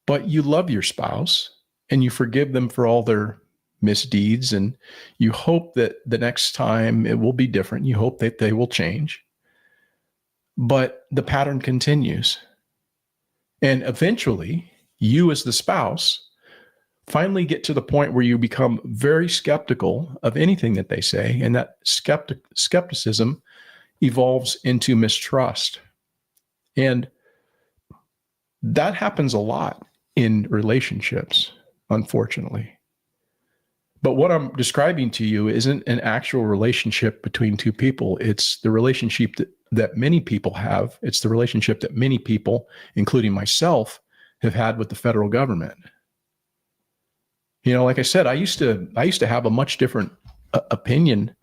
But you love your spouse and you forgive them for all their misdeeds, and you hope that the next time it will be different. You hope that they will change. But the pattern continues. And eventually, you as the spouse finally get to the point where you become very skeptical of anything that they say. And that skepticism evolves into mistrust. And that happens a lot in relationships, unfortunately. But what I'm describing to you isn't an actual relationship between two people. It's the relationship that many people have. It's the relationship that many people, including myself, have had with the federal government. Like I said, I used to have a much different opinion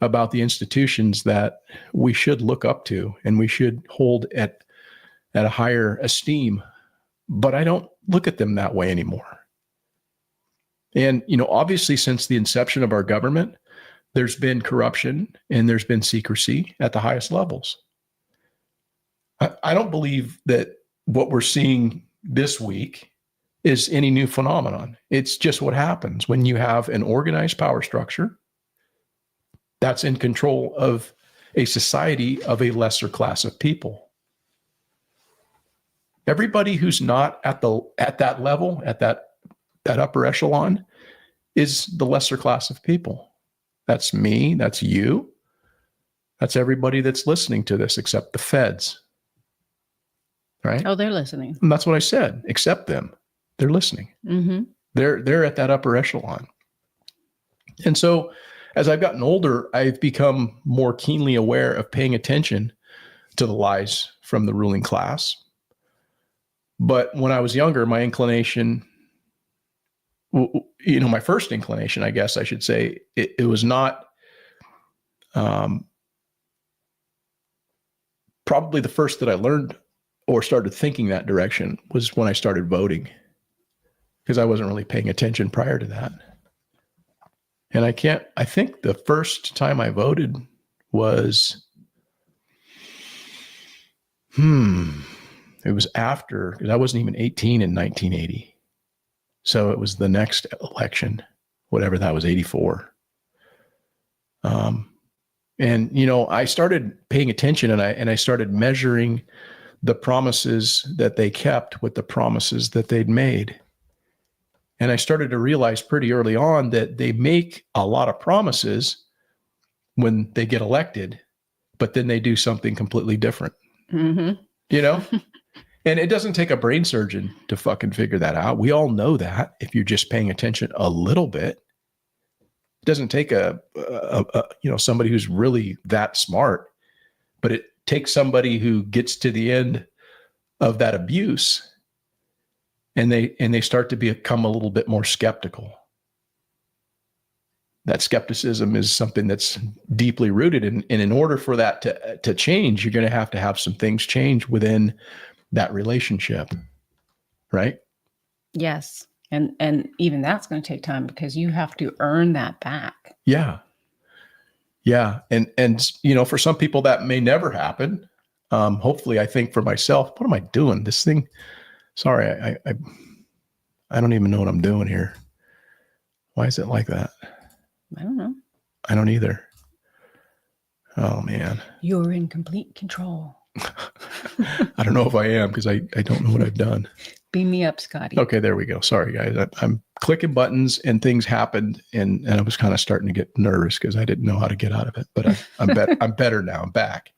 about the institutions that we should look up to and we should hold at a higher esteem. But I don't look at them that way anymore. And, obviously, since the inception of our government, there's been corruption and there's been secrecy at the highest levels. I don't believe that what we're seeing this week is any new phenomenon. It's just what happens when you have an organized power structure that's in control of a society of a lesser class of people. Everybody who's not at that level, at that upper echelon, is the lesser class of people. That's me, that's you, that's everybody that's listening to this except the feds. Right? Oh, they're listening. And that's what I said, except them. They're listening. Mm-hmm. They're at that upper echelon. And so as I've gotten older, I've become more keenly aware of paying attention to the lies from the ruling class. But when I was younger, my inclination, my first inclination, I guess I should say, it was not probably the first that I learned or started thinking that direction was when I started voting, because I wasn't really paying attention prior to that. And I think the first time I voted was, it was after, because I wasn't even 18 in 1980. So it was the next election, whatever that was, 84. And, I started paying attention, and I started measuring the promises that they kept with the promises that they'd made. And I started to realize pretty early on that they make a lot of promises when they get elected, but then they do something completely different. Mm-hmm. And it doesn't take a brain surgeon to fucking figure that out. We all know that if you're just paying attention a little bit. It doesn't take somebody who's really that smart, but it takes somebody who gets to the end of that abuse and they start to become a little bit more skeptical. That skepticism is something that's deeply rooted, and in order for that to change, you're going to have some things change within that relationship, right? Yes. And even that's going to take time because you have to earn that back. Yeah. Yeah. And for some people that may never happen. Hopefully, I think for myself, what am I doing? This thing, sorry, I don't even know what I'm doing here. Why is it like that? I don't know. I don't either. Oh man. You're in complete control. I don't know if I am, because I don't know what I've done. Beam me up, Scotty. Okay, there we go. Sorry, guys. I'm clicking buttons and things happened, and I was kind of starting to get nervous because I didn't know how to get out of it. But I'm better now. I'm back.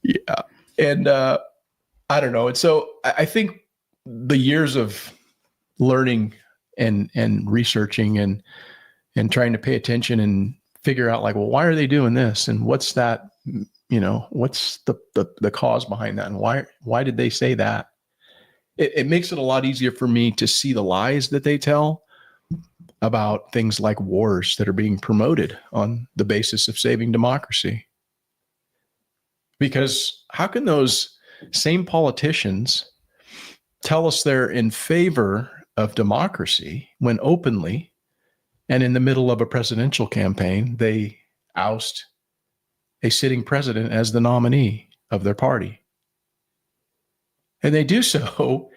Yeah, and I don't know. And so I think the years of learning and researching and trying to pay attention and figure out, like, well, why are they doing this, and what's that? What's the cause behind that, and why did they say that? It makes it a lot easier for me to see the lies that they tell about things like wars that are being promoted on the basis of saving democracy. Because how can those same politicians tell us they're in favor of democracy when openly and in the middle of a presidential campaign, they oust a sitting president as the nominee of their party? And they do so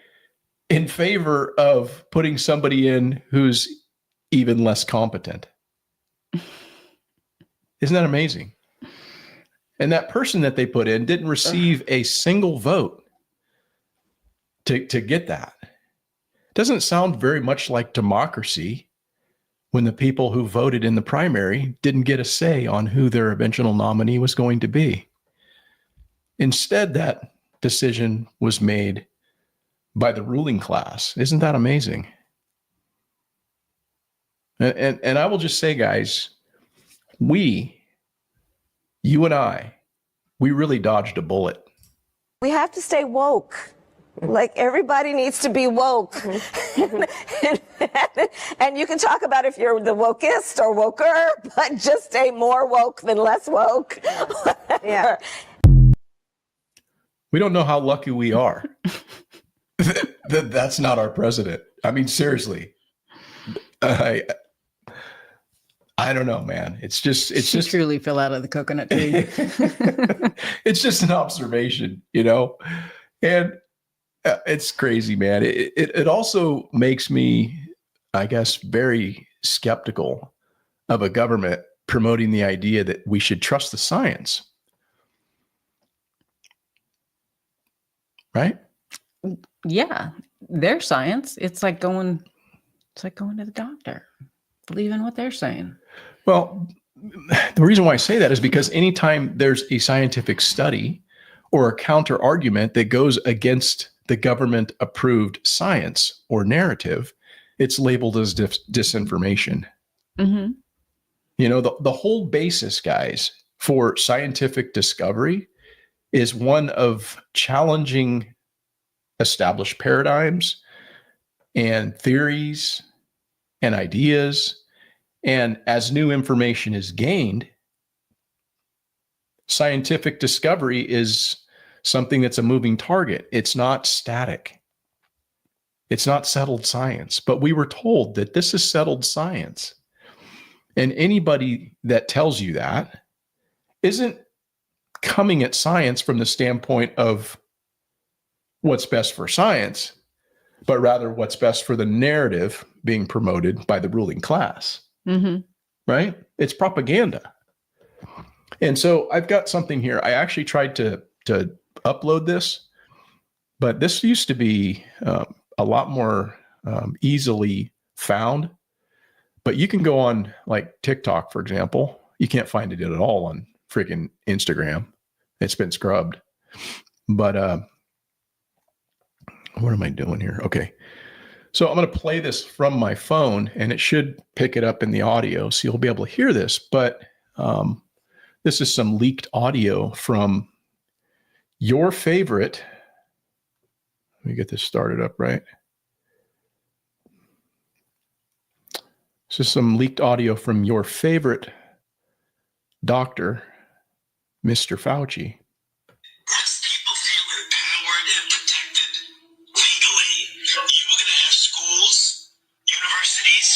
in favor of putting somebody in who's even less competent. Isn't that amazing? And that person that they put in didn't receive a single vote to get that. Doesn't sound very much like democracy when the people who voted in the primary didn't get a say on who their eventual nominee was going to be. Instead, that decision was made by the ruling class. Isn't that amazing? And I will just say, guys, you and I, we really dodged a bullet. We have to stay woke. Like, everybody needs to be woke. And you can talk about if you're the wokest or woker, but just stay more woke than less woke. Yeah. We don't know how lucky we are that's not our president. I mean, seriously. I don't know, man. It's just truly fell out of the coconut tree. It's just an observation, and it's crazy, man. It also makes me, I guess, very skeptical of a government promoting the idea that we should trust the science. Right? Yeah, their science. It's like going to the doctor. Believe in what they're saying. Well, the reason why I say that is because anytime there's a scientific study or a counter argument that goes against the government approved science or narrative, it's labeled as disinformation. Mm-hmm. You know, the whole basis, guys, for scientific discovery is one of challenging established paradigms and theories and ideas. And as new information is gained, scientific discovery is something that's a moving target. It's not static. It's not settled science. But we were told that this is settled science. And anybody that tells you that isn't coming at science from the standpoint of what's best for science, but rather what's best for the narrative being promoted by the ruling class. Mm-hmm. Right? It's propaganda. And so I've got something here. I actually tried to upload this, but this used to be a lot more easily found. But you can go on like TikTok, for example. You can't find it at all on freaking Instagram. It's been scrubbed. But what am I doing here? Okay. So I'm going to play this from my phone, and it should pick it up in the audio, so you'll be able to hear this. But this is some leaked audio from your favorite. Let me get this started up right. This is some leaked audio from your favorite doctor, Mr. Fauci. Once people feel empowered and protected legally, you are going to have schools, universities,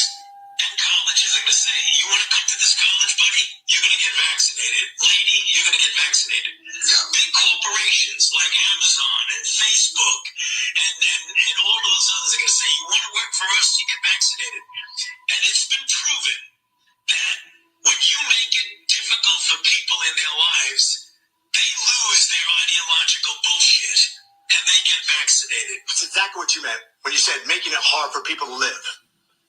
and colleges are going to say, you want to come to this college, buddy? You're going to get vaccinated. Lady, you're going to get vaccinated. Big corporations like Amazon and Facebook and all of those others are going to say, you want to work for us, you get vaccinated. And it's been proven that when you make it difficult for people in their lives, they lose their ideological bullshit and they get vaccinated. That's exactly what you meant when you said making it hard for people to live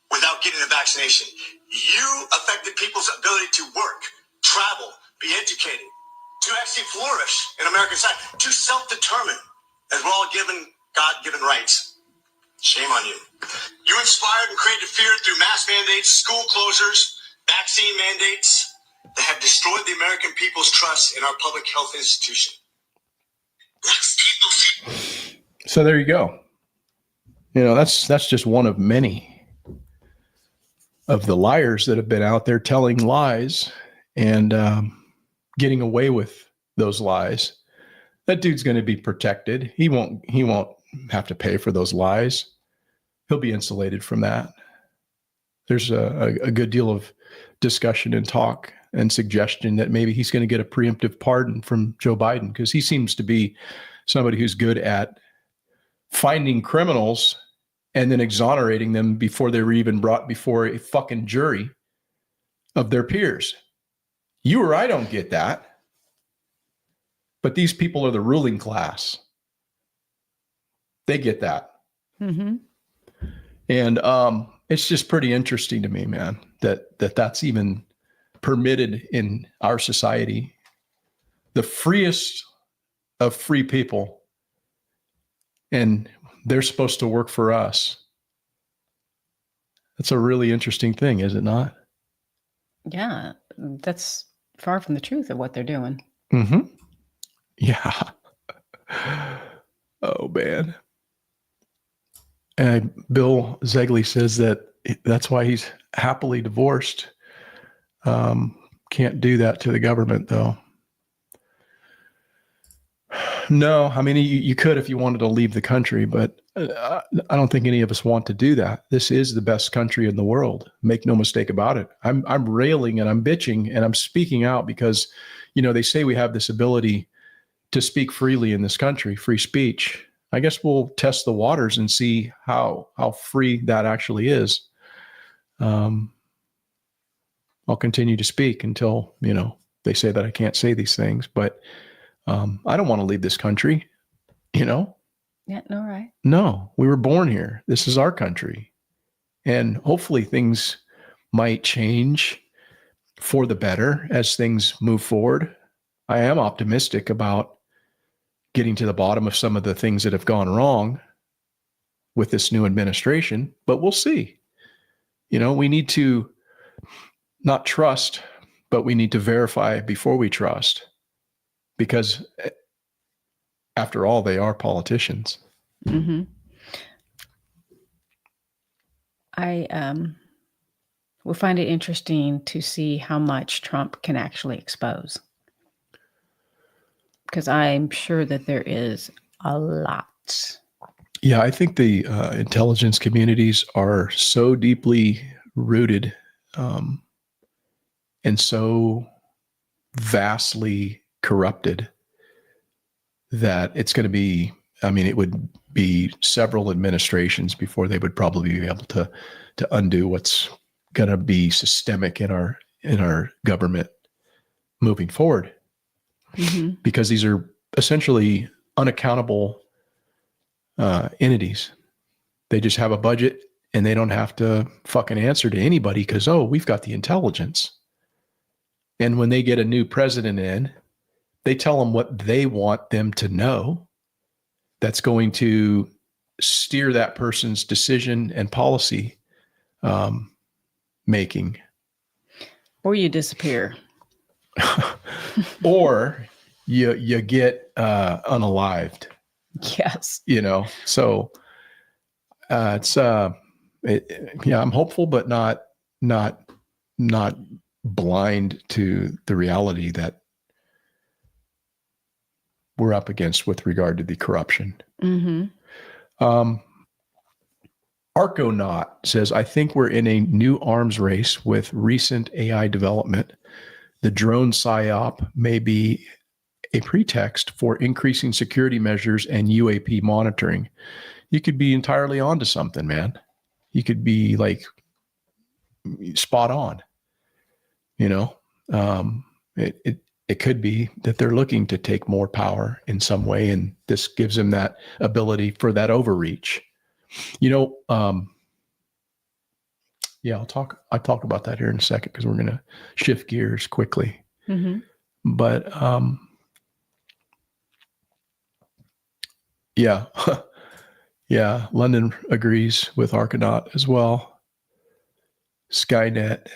without getting a vaccination. You affected people's ability to work, travel, be educated, to actually flourish in American society, to self-determine as we're all given God-given rights. Shame on you. You inspired and created fear through mass mandates, school closures, vaccine mandates that have destroyed the American people's trust in our public health institution. So there you go. You know, that's just one of many of the liars that have been out there telling lies and getting away with those lies. That dude's going to be protected. He won't have to pay for those lies. He'll be insulated from that. There's a good deal of discussion and talk and suggestion that maybe he's going to get a preemptive pardon from Joe Biden, because he seems to be somebody who's good at finding criminals and then exonerating them before they were even brought before a fucking jury of their peers. You or I don't get that. But these people are the ruling class. They get that. Mm-hmm. And it's just pretty interesting to me, man, that's even permitted in our society. The freest of free people, and they're supposed to work for us. That's a really interesting thing, is it not? Yeah, that's far from the truth of what they're doing. Mm-hmm. Yeah. Oh, man. And Bill Zegley says that's why he's happily divorced. Can't do that to the government, though. No, I mean, you could if you wanted to leave the country, but I don't think any of us want to do that. This is the best country in the world. Make no mistake about it. I'm railing and I'm bitching and I'm speaking out because, you know, they say we have this ability to speak freely in this country, free speech. I guess we'll test the waters and see how free that actually is. I'll continue to speak until, you know, they say that I can't say these things, but I don't want to leave this country, you know? Yeah, no, right. No, we were born here. This is our country. And hopefully things might change for the better as things move forward. I am optimistic about getting to the bottom of some of the things that have gone wrong with this new administration, but we'll see. We need to not trust, but we need to verify before we trust, because after all, they are politicians. Mm-hmm. I will find it interesting to see how much Trump can actually expose, because I'm sure that there is a lot. Yeah, I think the intelligence communities are so deeply rooted and so vastly corrupted that it's going to be, it would be several administrations before they would probably be able to undo what's going to be systemic in our government moving forward. Mm-hmm. Because these are essentially unaccountable entities. They just have a budget and they don't have to fucking answer to anybody because, we've got the intelligence. And when they get a new president in, they tell them what they want them to know that's going to steer that person's decision and policy making. Or you disappear. Or you get unalived. Yes. So it's I'm hopeful, but not blind to the reality that we're up against with regard to the corruption. Mm-hmm. Arconaut says, I think we're in a new arms race with recent AI development. The drone PSYOP may be a pretext for increasing security measures and UAP monitoring. You could be entirely onto something, man. You could be like spot on. It could be that they're looking to take more power in some way, and this gives them that ability for that overreach. I'll talk about that here in a second because we're going to shift gears quickly. Mm-hmm. But London agrees with Arconaut as well. Skynet.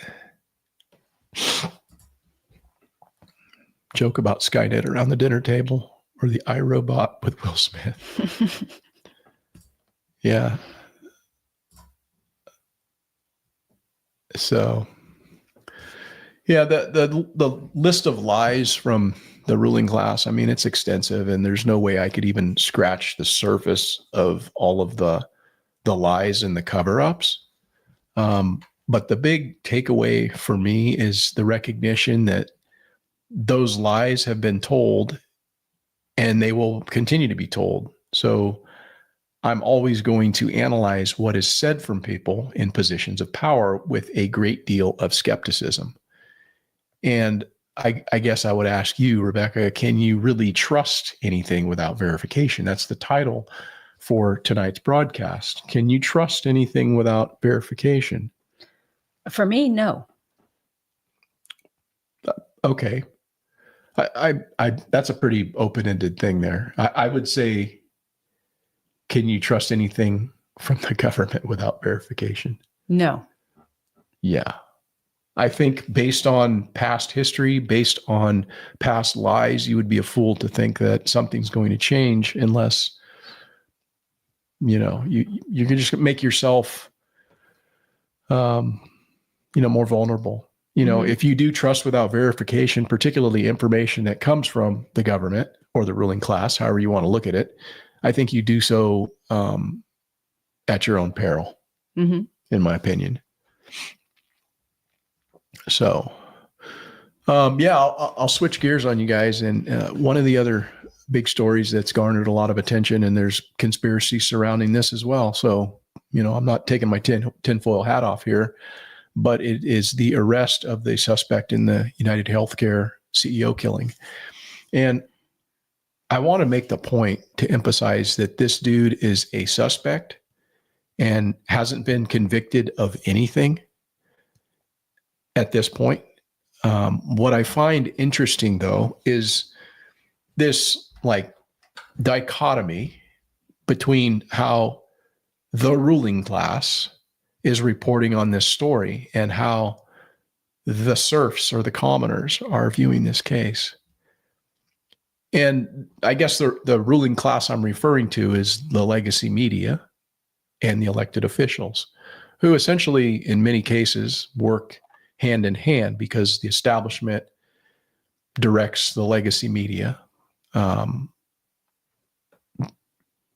Joke about Skynet around the dinner table, or the iRobot with Will Smith. Yeah. So, the list of lies from the ruling class, it's extensive, and there's no way I could even scratch the surface of all of the lies and the cover-ups. But the big takeaway for me is the recognition that those lies have been told and they will continue to be told. So I'm always going to analyze what is said from people in positions of power with a great deal of skepticism. And I guess I would ask you, Rebecca, can you really trust anything without verification? That's the title for tonight's broadcast. Can you trust anything without verification? For me, no. Okay. I that's a pretty open-ended thing there. I would say, can you trust anything from the government without verification? No. Yeah. I think based on past history, based on past lies, you would be a fool to think that something's going to change unless, you can just make yourself, more vulnerable. If you do trust without verification, particularly information that comes from the government or the ruling class, however you want to look at it, I think you do so at your own peril, in my opinion. So, I'll switch gears on you guys. And one of the other big stories that's garnered a lot of attention, and there's conspiracy surrounding this as well. So, I'm not taking my tinfoil hat off here, but it is the arrest of the suspect in the United Healthcare CEO killing. And I want to make the point to emphasize that this dude is a suspect and hasn't been convicted of anything at this point. What I find interesting, though, is this dichotomy between how the ruling class is reporting on this story and how the serfs or the commoners are viewing this case. And I guess the ruling class I'm referring to is the legacy media and the elected officials, who essentially, in many cases, work hand in hand because the establishment directs the legacy media, at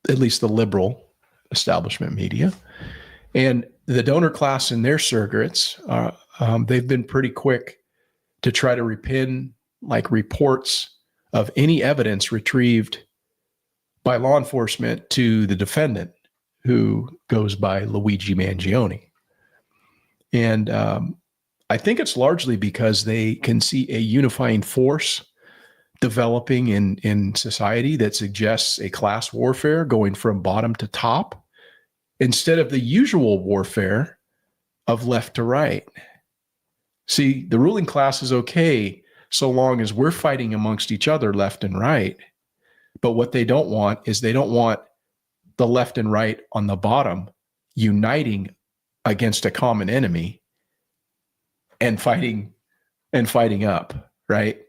least the liberal establishment media. And the donor class and their surrogates, they've been pretty quick to try to repin like reports of any evidence retrieved by law enforcement to the defendant, who goes by Luigi Mangione. And I think it's largely because they can see a unifying force developing in society that suggests a class warfare going from bottom to top instead of the usual warfare of left to right. See, the ruling class is okay so long as we're fighting amongst each other left and right. But what they don't want is they don't want the left and right on the bottom uniting against a common enemy and fighting up, right?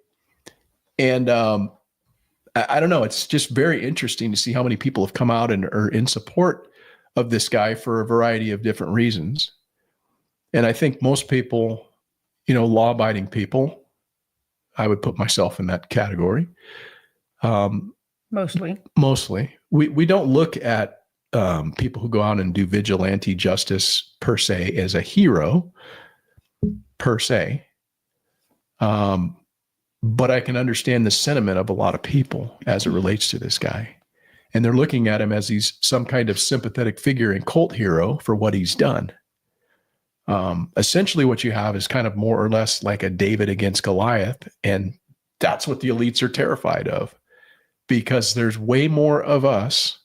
And I don't know, it's just very interesting to see how many people have come out and are in support of this guy for a variety of different reasons. And I think most people, law-abiding people, I would put myself in that category. Mostly. We don't look at people who go out and do vigilante justice per se as a hero per se. But I can understand the sentiment of a lot of people as it relates to this guy. And they're looking at him as he's some kind of sympathetic figure and cult hero for what he's done. Essentially what you have is kind of more or less like a David against Goliath. And that's what the elites are terrified of, because there's way more of us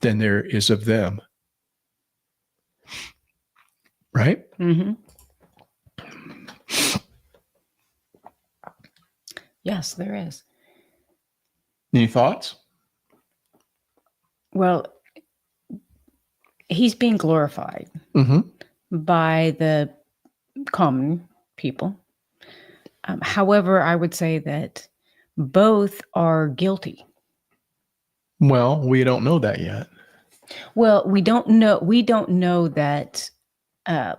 than there is of them. Right? Mm-hmm. Yes, there is. Any thoughts? Well, he's being glorified by the common people. However, I would say that both are guilty. Well, we don't know that yet. Well, we don't know. We don't know that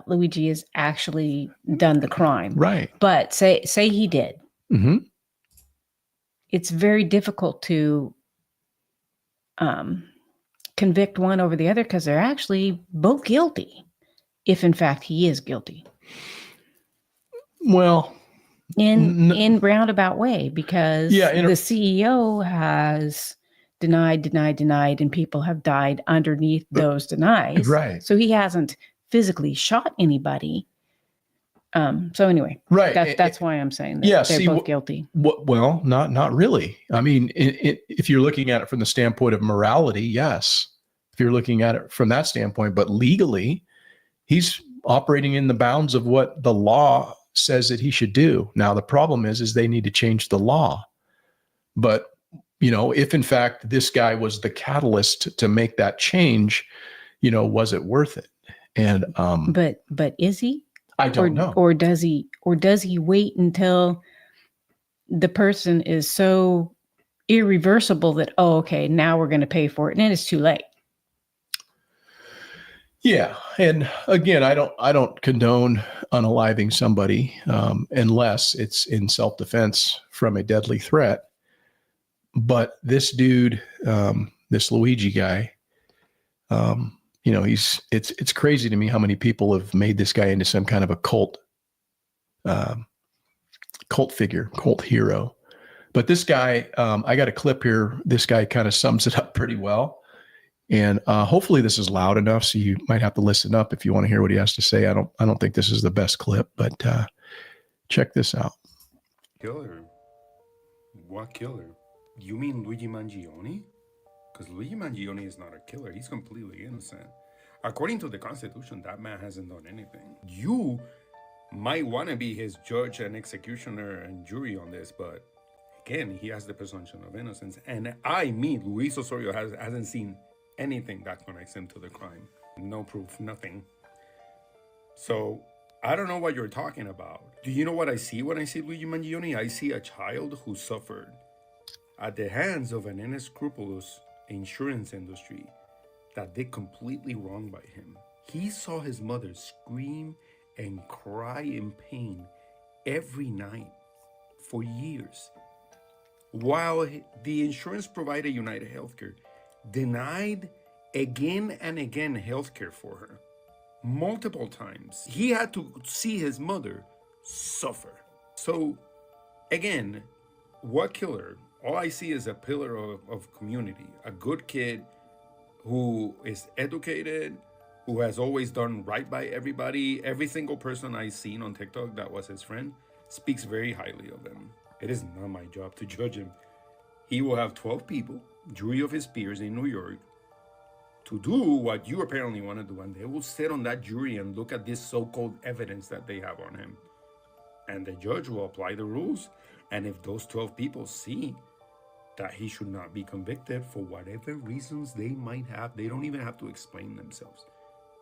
Luigi has actually done the crime. Right. But say he did. Mm-hmm. It's very difficult to convict one over the other because they're actually both guilty, if in fact he is guilty. Well, in roundabout way, because the CEO has denied, and people have died underneath those denies. Right. So he hasn't physically shot anybody. So anyway, right. That's why I'm saying that they're both guilty. Well, not really. I mean, if you're looking at it from the standpoint of morality, yes. If you're looking at it from that standpoint, but legally, he's operating in the bounds of what the law says that he should do. Now, the problem is they need to change the law. But, if in fact this guy was the catalyst to make that change, was it worth it? And but is he? I don't know. Or does he wait until the person is so irreversible that, okay, now we're going to pay for it, and then it's too late? Yeah. And again, I don't condone unaliving somebody unless it's in self-defense from a deadly threat. But this dude, this Luigi guy, it's crazy to me how many people have made this guy into some kind of a cult figure, cult hero. But this guy, I got a clip here. This guy kind of sums it up pretty well. And hopefully this is loud enough, so you might have to listen up if you want to hear what he has to say. I don't think this is the best clip, but check this out. Killer? What killer? You mean Luigi Mangione? Because Luigi Mangione is not a killer. He's completely innocent. According to the Constitution, that man hasn't done anything. You might want to be his judge and executioner and jury on this, but again, he has the presumption of innocence. And I mean, Luis Osorio hasn't seen anything that connects him to the crime. No proof, nothing. So I don't know what you're talking about. Do you know what I see when I see Luigi Mangione? I see a child who suffered at the hands of an unscrupulous insurance industry that did completely wrong by him. He saw his mother scream and cry in pain every night for years, while the insurance provider United Healthcare denied again and again healthcare for her. Multiple times. He had to see his mother suffer. So again, what killed her? All I see is a pillar of community, a good kid who is educated, who has always done right by everybody. Every single person I've seen on TikTok that was his friend speaks very highly of him. It is not my job to judge him. He will have 12 people, jury of his peers in New York, to do what you apparently want to do, and they will sit on that jury and look at this so-called evidence that they have on him. And the judge will apply the rules. And if those 12 people see that he should not be convicted for whatever reasons they might have, they don't even have to explain themselves,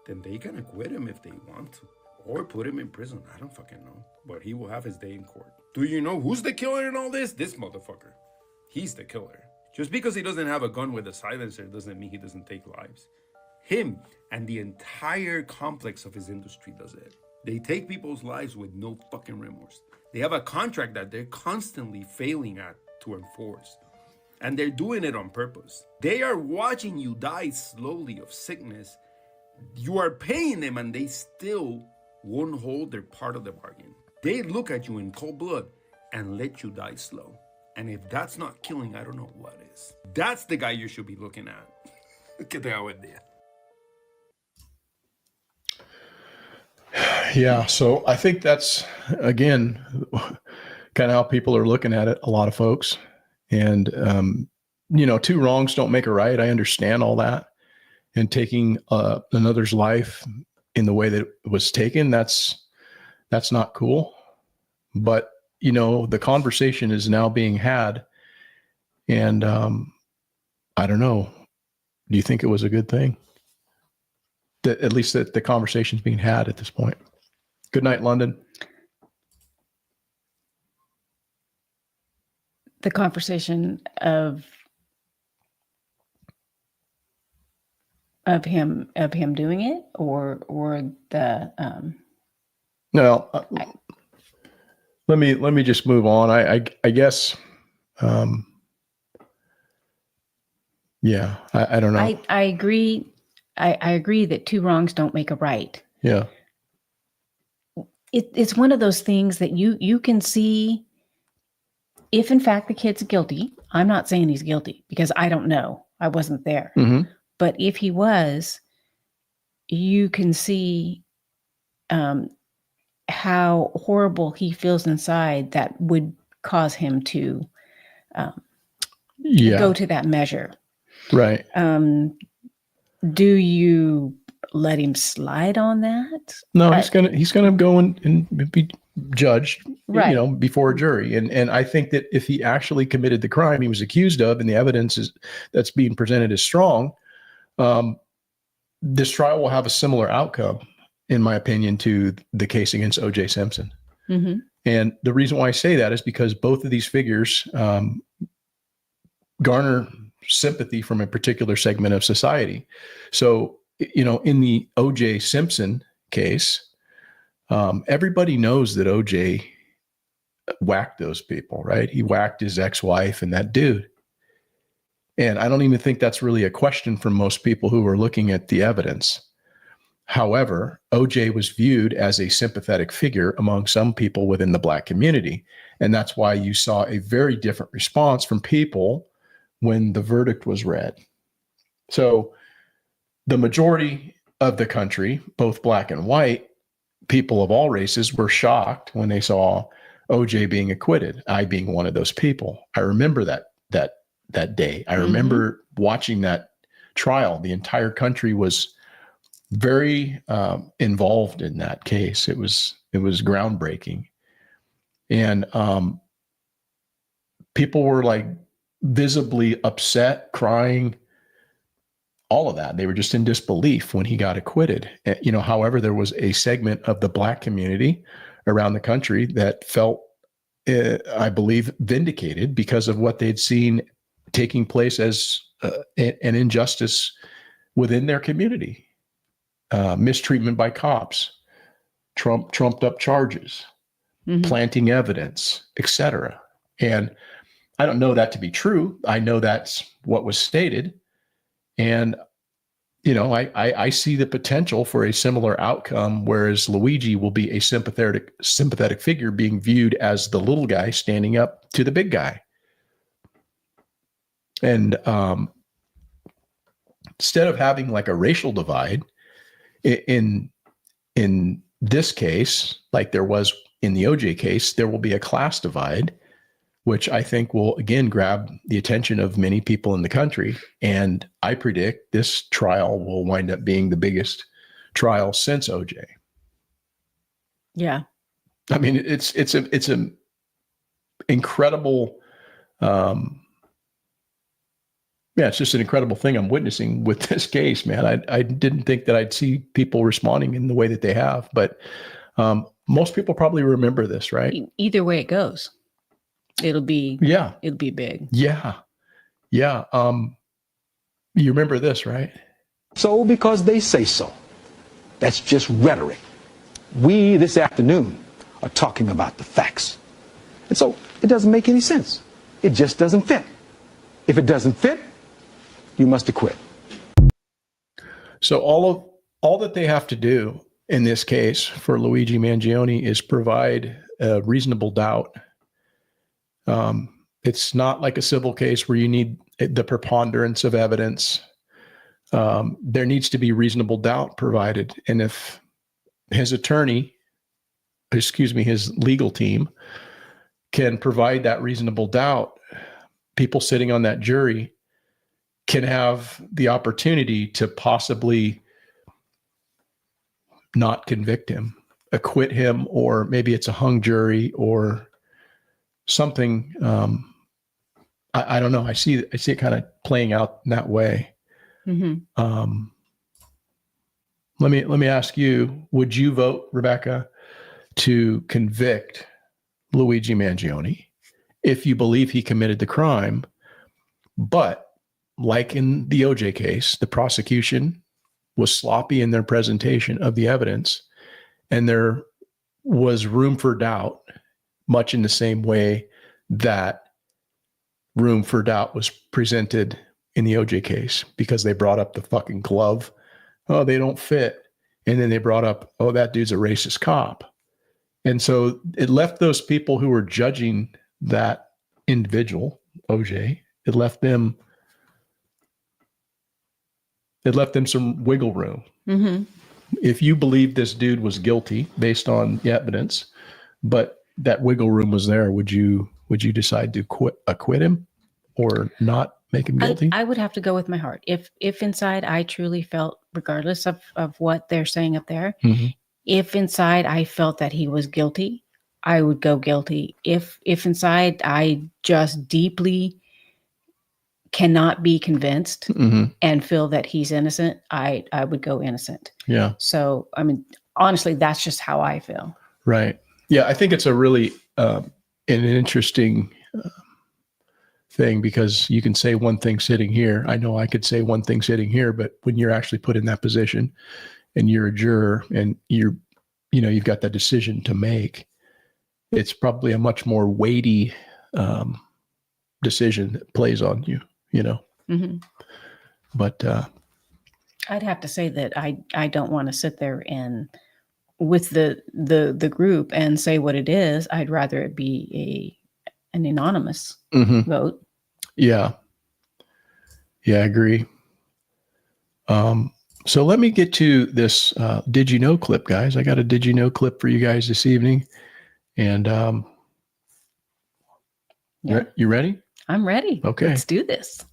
then they can acquit him if they want to, or put him in prison. I don't fucking know, but he will have his day in court. Do you know who's the killer in all this? This motherfucker. He's the killer. Just because he doesn't have a gun with a silencer doesn't mean he doesn't take lives. Him and the entire complex of his industry does it. They take people's lives with no fucking remorse. They have a contract that they're constantly failing at to enforce. And they're doing it on purpose. They are watching you die slowly of sickness. You are paying them and they still won't hold their part of the bargain. They look at you in cold blood and let you die slow. And if that's not killing, I don't know what is. That's the guy you should be looking at. Que te hago el día. Yeah, so I think that's, again, kind of how people are looking at it, a lot of folks. And, two wrongs don't make a right. I understand all that. And taking another's life in the way that it was taken, that's not cool. But, the conversation is now being had. And I don't know. Do you think it was a good thing? That at least that the conversation's being had at this point. Good night, London. The conversation of him doing it, or the No. Let me just move on. I guess. Yeah. I don't know. I agree. I agree that two wrongs don't make a right. Yeah. It's one of those things that you can see if in fact the kid's guilty. I'm not saying he's guilty because I don't know. I wasn't there. Mm-hmm. But if he was, you can see how horrible he feels inside that would cause him to go to that measure. Right. Do you let him slide on that? No, he's gonna go and be judged, right, before a jury. And I think that if he actually committed the crime he was accused of, and the evidence that's being presented is strong, this trial will have a similar outcome, in my opinion, to the case against O.J. Simpson. Mm-hmm. And the reason why I say that is because both of these figures garner sympathy from a particular segment of society. So, in the O.J. Simpson case, everybody knows that O.J. whacked those people, right? He whacked his ex-wife and that dude. And I don't even think that's really a question from most people who are looking at the evidence. However, O.J. was viewed as a sympathetic figure among some people within the Black community. And that's why you saw a very different response from people when the verdict was read. So the majority of the country, both Black and white, people of all races, were shocked when they saw O.J. being acquitted. I being one of those people. I remember that day. I remember watching that trial. The entire country was very involved in that case. It was groundbreaking. And people were like visibly upset, crying, all of that. They were just in disbelief when he got acquitted. However, there was a segment of the Black community around the country that felt, I believe, vindicated because of what they'd seen taking place as an injustice within their community. Mistreatment by cops, trumped up charges, planting evidence, etc. And I don't know that to be true. I know that's what was stated. And, I see the potential for a similar outcome, whereas Luigi will be a sympathetic figure being viewed as the little guy standing up to the big guy. And instead of having like a racial divide in this case, like there was in the OJ case, there will be a class divide, which I think will again grab the attention of many people in the country. And I predict this trial will wind up being the biggest trial since OJ. Yeah. I mean, it's an incredible, it's just an incredible thing I'm witnessing with this case, man. I didn't think that I'd see people responding in the way that they have, but most people probably remember this, right? Either way it goes, it'll be big. Yeah. You remember this, right? So because they say so. That's just rhetoric. We this afternoon are talking about the facts. And so it doesn't make any sense. It just doesn't fit. If it doesn't fit, you must acquit. So all that they have to do in this case for Luigi Mangione is provide a reasonable doubt. It's not like a civil case where you need the preponderance of evidence. There needs to be reasonable doubt provided. And if his legal team can provide that reasonable doubt, people sitting on that jury can have the opportunity to possibly not convict him, acquit him, or maybe it's a hung jury or something. I don't know. I see it kind of playing out in that way. Mm-hmm. Let me ask you, would you vote, Rebecca, to convict Luigi Mangione if you believe he committed the crime, but like in the OJ case, the prosecution was sloppy in their presentation of the evidence, and there was room for doubt, much in the same way that room for doubt was presented in the OJ case, because they brought up the fucking glove. Oh, they don't fit. And then they brought up, oh, that dude's a racist cop. And so it left those people who were judging that individual, OJ, it left them some wiggle room. Mm-hmm. If you believe this dude was guilty based on the evidence, but that wiggle room was there, would you decide to acquit him or not make him guilty? I would have to go with my heart. If inside I truly felt, regardless of what they're saying up there, mm-hmm. if inside I felt that he was guilty, I would go guilty. If inside I just deeply cannot be convinced mm-hmm. and feel that he's innocent, I would go innocent. Yeah. So, I mean, honestly, that's just how I feel. Right. Yeah. I think it's a really an interesting thing, because you can say one thing sitting here. I know I could say one thing sitting here, but when you're actually put in that position and you're a juror and you've got that decision to make, it's probably a much more weighty decision that plays on you, Mm-hmm. But I'd have to say that I don't want to sit there and with the group and say what it is. I'd rather it be an anonymous mm-hmm. vote. Yeah. Yeah, I agree. So let me get to this Did You Know clip, guys. I got a Did You Know clip for you guys this evening. And you ready? I'm ready. Okay. Let's do this.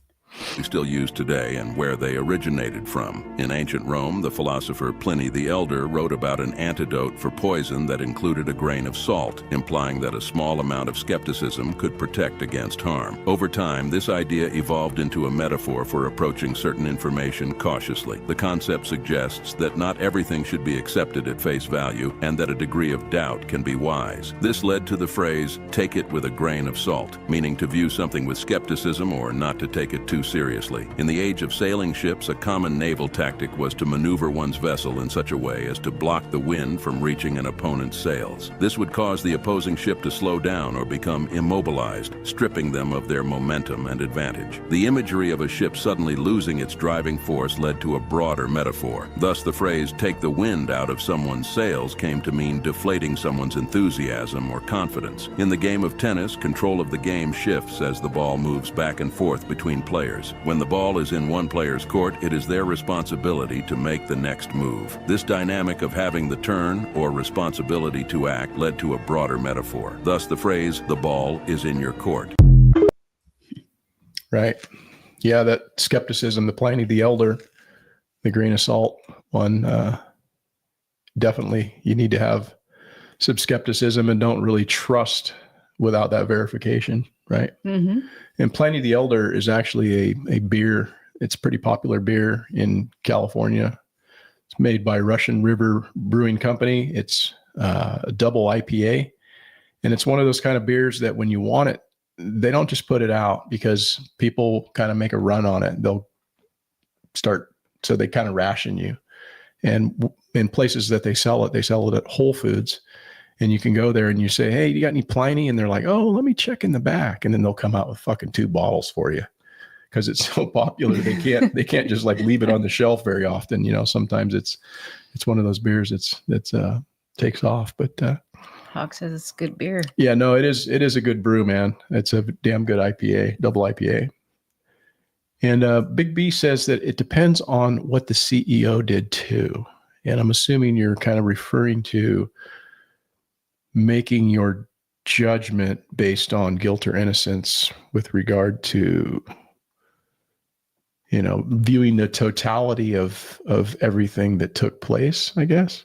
we still use today and where they originated from. In ancient Rome, the philosopher Pliny the Elder wrote about an antidote for poison that included a grain of salt, implying that a small amount of skepticism could protect against harm. Over time, this idea evolved into a metaphor for approaching certain information cautiously. The concept suggests that not everything should be accepted at face value and that a degree of doubt can be wise. This led to the phrase, "take it with a grain of salt," meaning to view something with skepticism or not to take it too seriously. In the age of sailing ships, a common naval tactic was to maneuver one's vessel in such a way as to block the wind from reaching an opponent's sails. This would cause the opposing ship to slow down or become immobilized, stripping them of their momentum and advantage. The imagery of a ship suddenly losing its driving force led to a broader metaphor. Thus, the phrase, "take the wind out of someone's sails," came to mean deflating someone's enthusiasm or confidence. In the game of tennis, control of the game shifts as the ball moves back and forth between players. When the ball is in one player's court, it is their responsibility to make the next move. This dynamic of having the turn or responsibility to act led to a broader metaphor. Thus, the phrase, "the ball is in your court." Right. Yeah, that skepticism, the Pliny the Elder, the grain of salt one, definitely you need to have some skepticism and don't really trust without that verification, right? Mm-hmm. And Pliny the Elder is actually a beer. It's a pretty popular beer in California. It's made by Russian River Brewing Company. It's a double IPA. And it's one of those kind of beers that when you want it, they don't just put it out because people kind of make a run on it. They'll start, so they kind of ration you. And in places that they sell it at Whole Foods. And you can go there and you say, "Hey, you got any Pliny?" And they're like, "Oh, let me check in the back." And then they'll come out with fucking 2 bottles for you because it's so popular. They can't just like leave it on the shelf very often. You know, sometimes it's one of those beers that's takes off. But Hawk says it's good beer. yeah, no, it is a good brew, man. It's a damn good IPA, double IPA. And Big B says that it depends on what the CEO did too. And I'm assuming you're kind of referring to making your judgment based on guilt or innocence with regard to, you know, viewing the totality of everything that took place, I guess.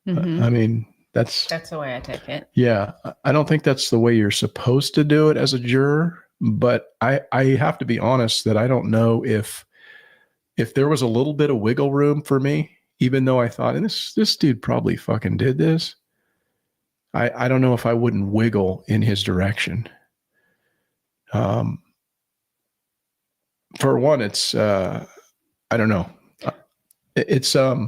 Mm-hmm. I mean, that's the way I take it. Yeah. I don't think that's the way you're supposed to do it as a juror, but I have to be honest that I don't know if there was a little bit of wiggle room for me, even though I thought, and this dude probably fucking did this. I don't know if I wouldn't wiggle in his direction. For one, it's, I don't know. It's, I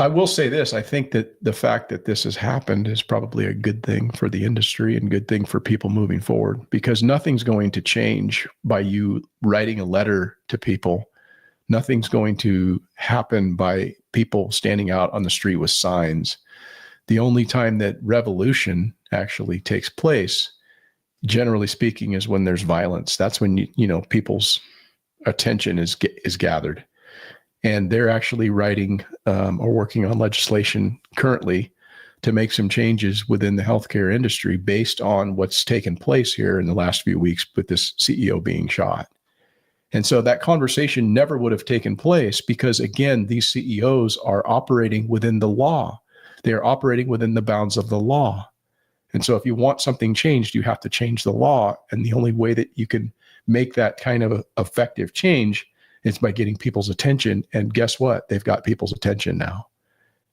will say this. I think that the fact that this has happened is probably a good thing for the industry and good thing for people moving forward, because nothing's going to change by you writing a letter to people. Nothing's going to happen by people standing out on the street with signs. The only time that revolution actually takes place, generally speaking, is when there's violence. That's when you know people's attention is gathered, and they're actually writing or working on legislation currently to make some changes within the healthcare industry based on what's taken place here in the last few weeks with this CEO being shot. And so that conversation never would have taken place because, again, these CEOs are operating within the law. They are operating within the bounds of the law. And so if you want something changed, you have to change the law. And the only way that you can make that kind of effective change is by getting people's attention. And guess what? They've got people's attention now.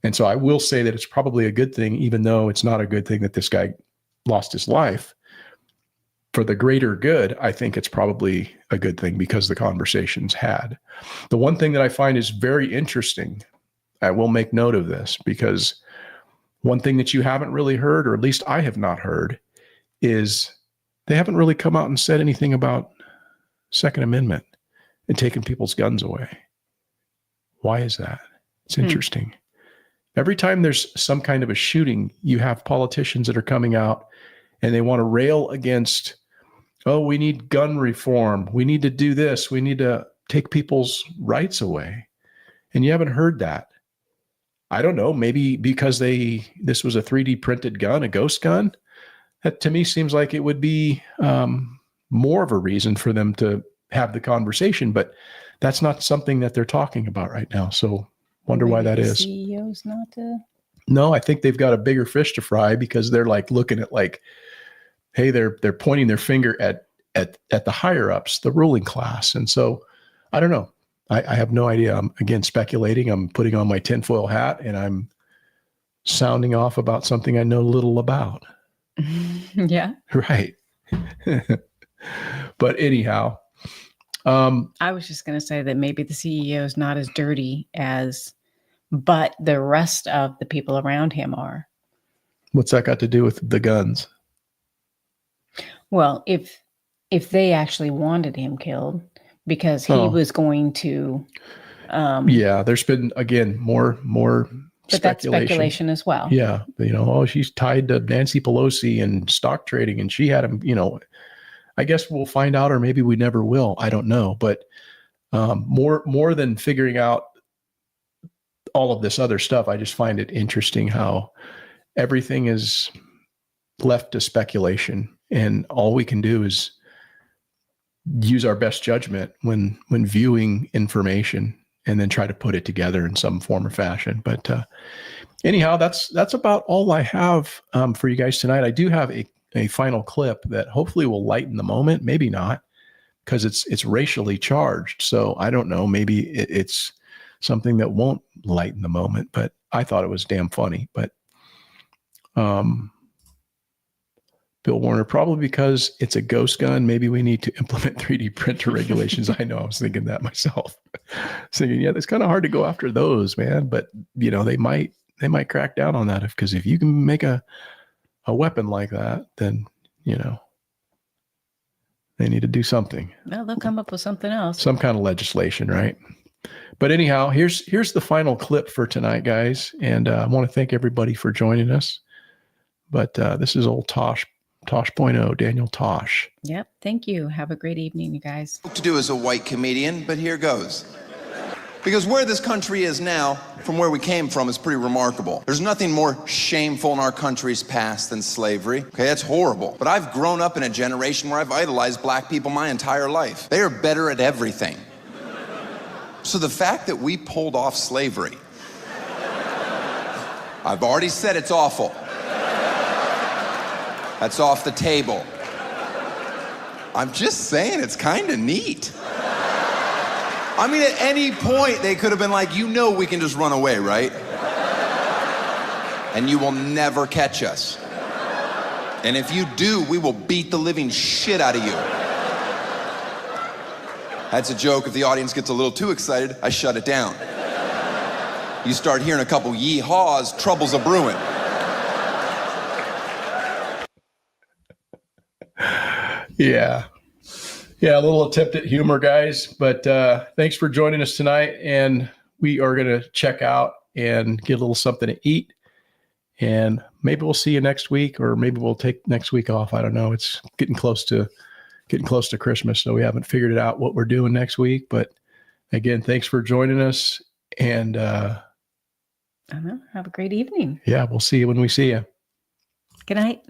And so I will say that it's probably a good thing, even though it's not a good thing that this guy lost his life. For the greater good, I think it's probably a good thing because the conversation's had. The one thing that I find is very interesting, I will make note of this, because one thing that you haven't really heard, or at least I have not heard, is they haven't really come out and said anything about Second Amendment and taking people's guns away. Why is that? It's interesting. Every time there's some kind of a shooting, you have politicians that are coming out and they want to rail against, oh, we need gun reform. We need to do this. We need to take people's rights away. And you haven't heard that. I don't know, maybe because this was a 3D printed gun, a ghost gun. That to me seems like it would be more of a reason for them to have the conversation, but that's not something that they're talking about right now. So wonder why that is. CEO's not No, I think they've got a bigger fish to fry because they're like looking at like, hey, they're pointing their finger at the higher ups, the ruling class. And so I don't know. I have no idea. I'm again speculating. I'm putting on my tinfoil hat and I'm sounding off about something I know little about. Yeah. Right. But anyhow, I was just going to say that maybe the CEO is not as dirty but the rest of the people around him are. What's that got to do with the guns? Well, if they actually wanted him killed because he was going to, yeah, there's been again more but that's speculation as well. Yeah, she's tied to Nancy Pelosi and stock trading, and she had him. I guess we'll find out, or maybe we never will. I don't know, but more than figuring out all of this other stuff, I just find it interesting how everything is left to speculation, and all we can do is use our best judgment when viewing information, and then try to put it together in some form or fashion. But anyhow, that's about all I have for you guys tonight. I do have a final clip that hopefully will lighten the moment. Maybe not, because it's racially charged. So I don't know. Maybe it's something that won't lighten the moment. But I thought it was damn funny. But Bill Warner, probably because it's a ghost gun, maybe we need to implement 3D printer regulations. I know, I was thinking that myself. Thinking, yeah, it's kind of hard to go after those, man. But they might crack down on that because if you can make a weapon like that, then they need to do something. Well, they'll come up with something else. Some kind of legislation, right? But anyhow, here's the final clip for tonight, guys. And I want to thank everybody for joining us. But this is old Tosh.0, Daniel Tosh. Yep. Thank you. Have a great evening, you guys. To do as a white comedian, but here goes. Because where this country is now, from where we came from, is pretty remarkable. There's nothing more shameful in our country's past than slavery. Okay, that's horrible. But I've grown up in a generation where I've idolized black people my entire life. They are better at everything. So the fact that we pulled off slavery, I've already said it's awful. That's off the table. I'm just saying it's kind of neat. I mean, at any point, they could have been like, we can just run away, right? And you will never catch us. And if you do, we will beat the living shit out of you. That's a joke. If the audience gets a little too excited, I shut it down. You start hearing a couple yee-haws, trouble's a brewing. Yeah, a little attempt at humor, guys. But thanks for joining us tonight. And we are going to check out and get a little something to eat. And maybe we'll see you next week, or maybe we'll take next week off. I don't know. It's getting close to Christmas, so we haven't figured it out what we're doing next week. But again, thanks for joining us. And I don't know. Have a great evening. Yeah, we'll see you when we see you. Good night.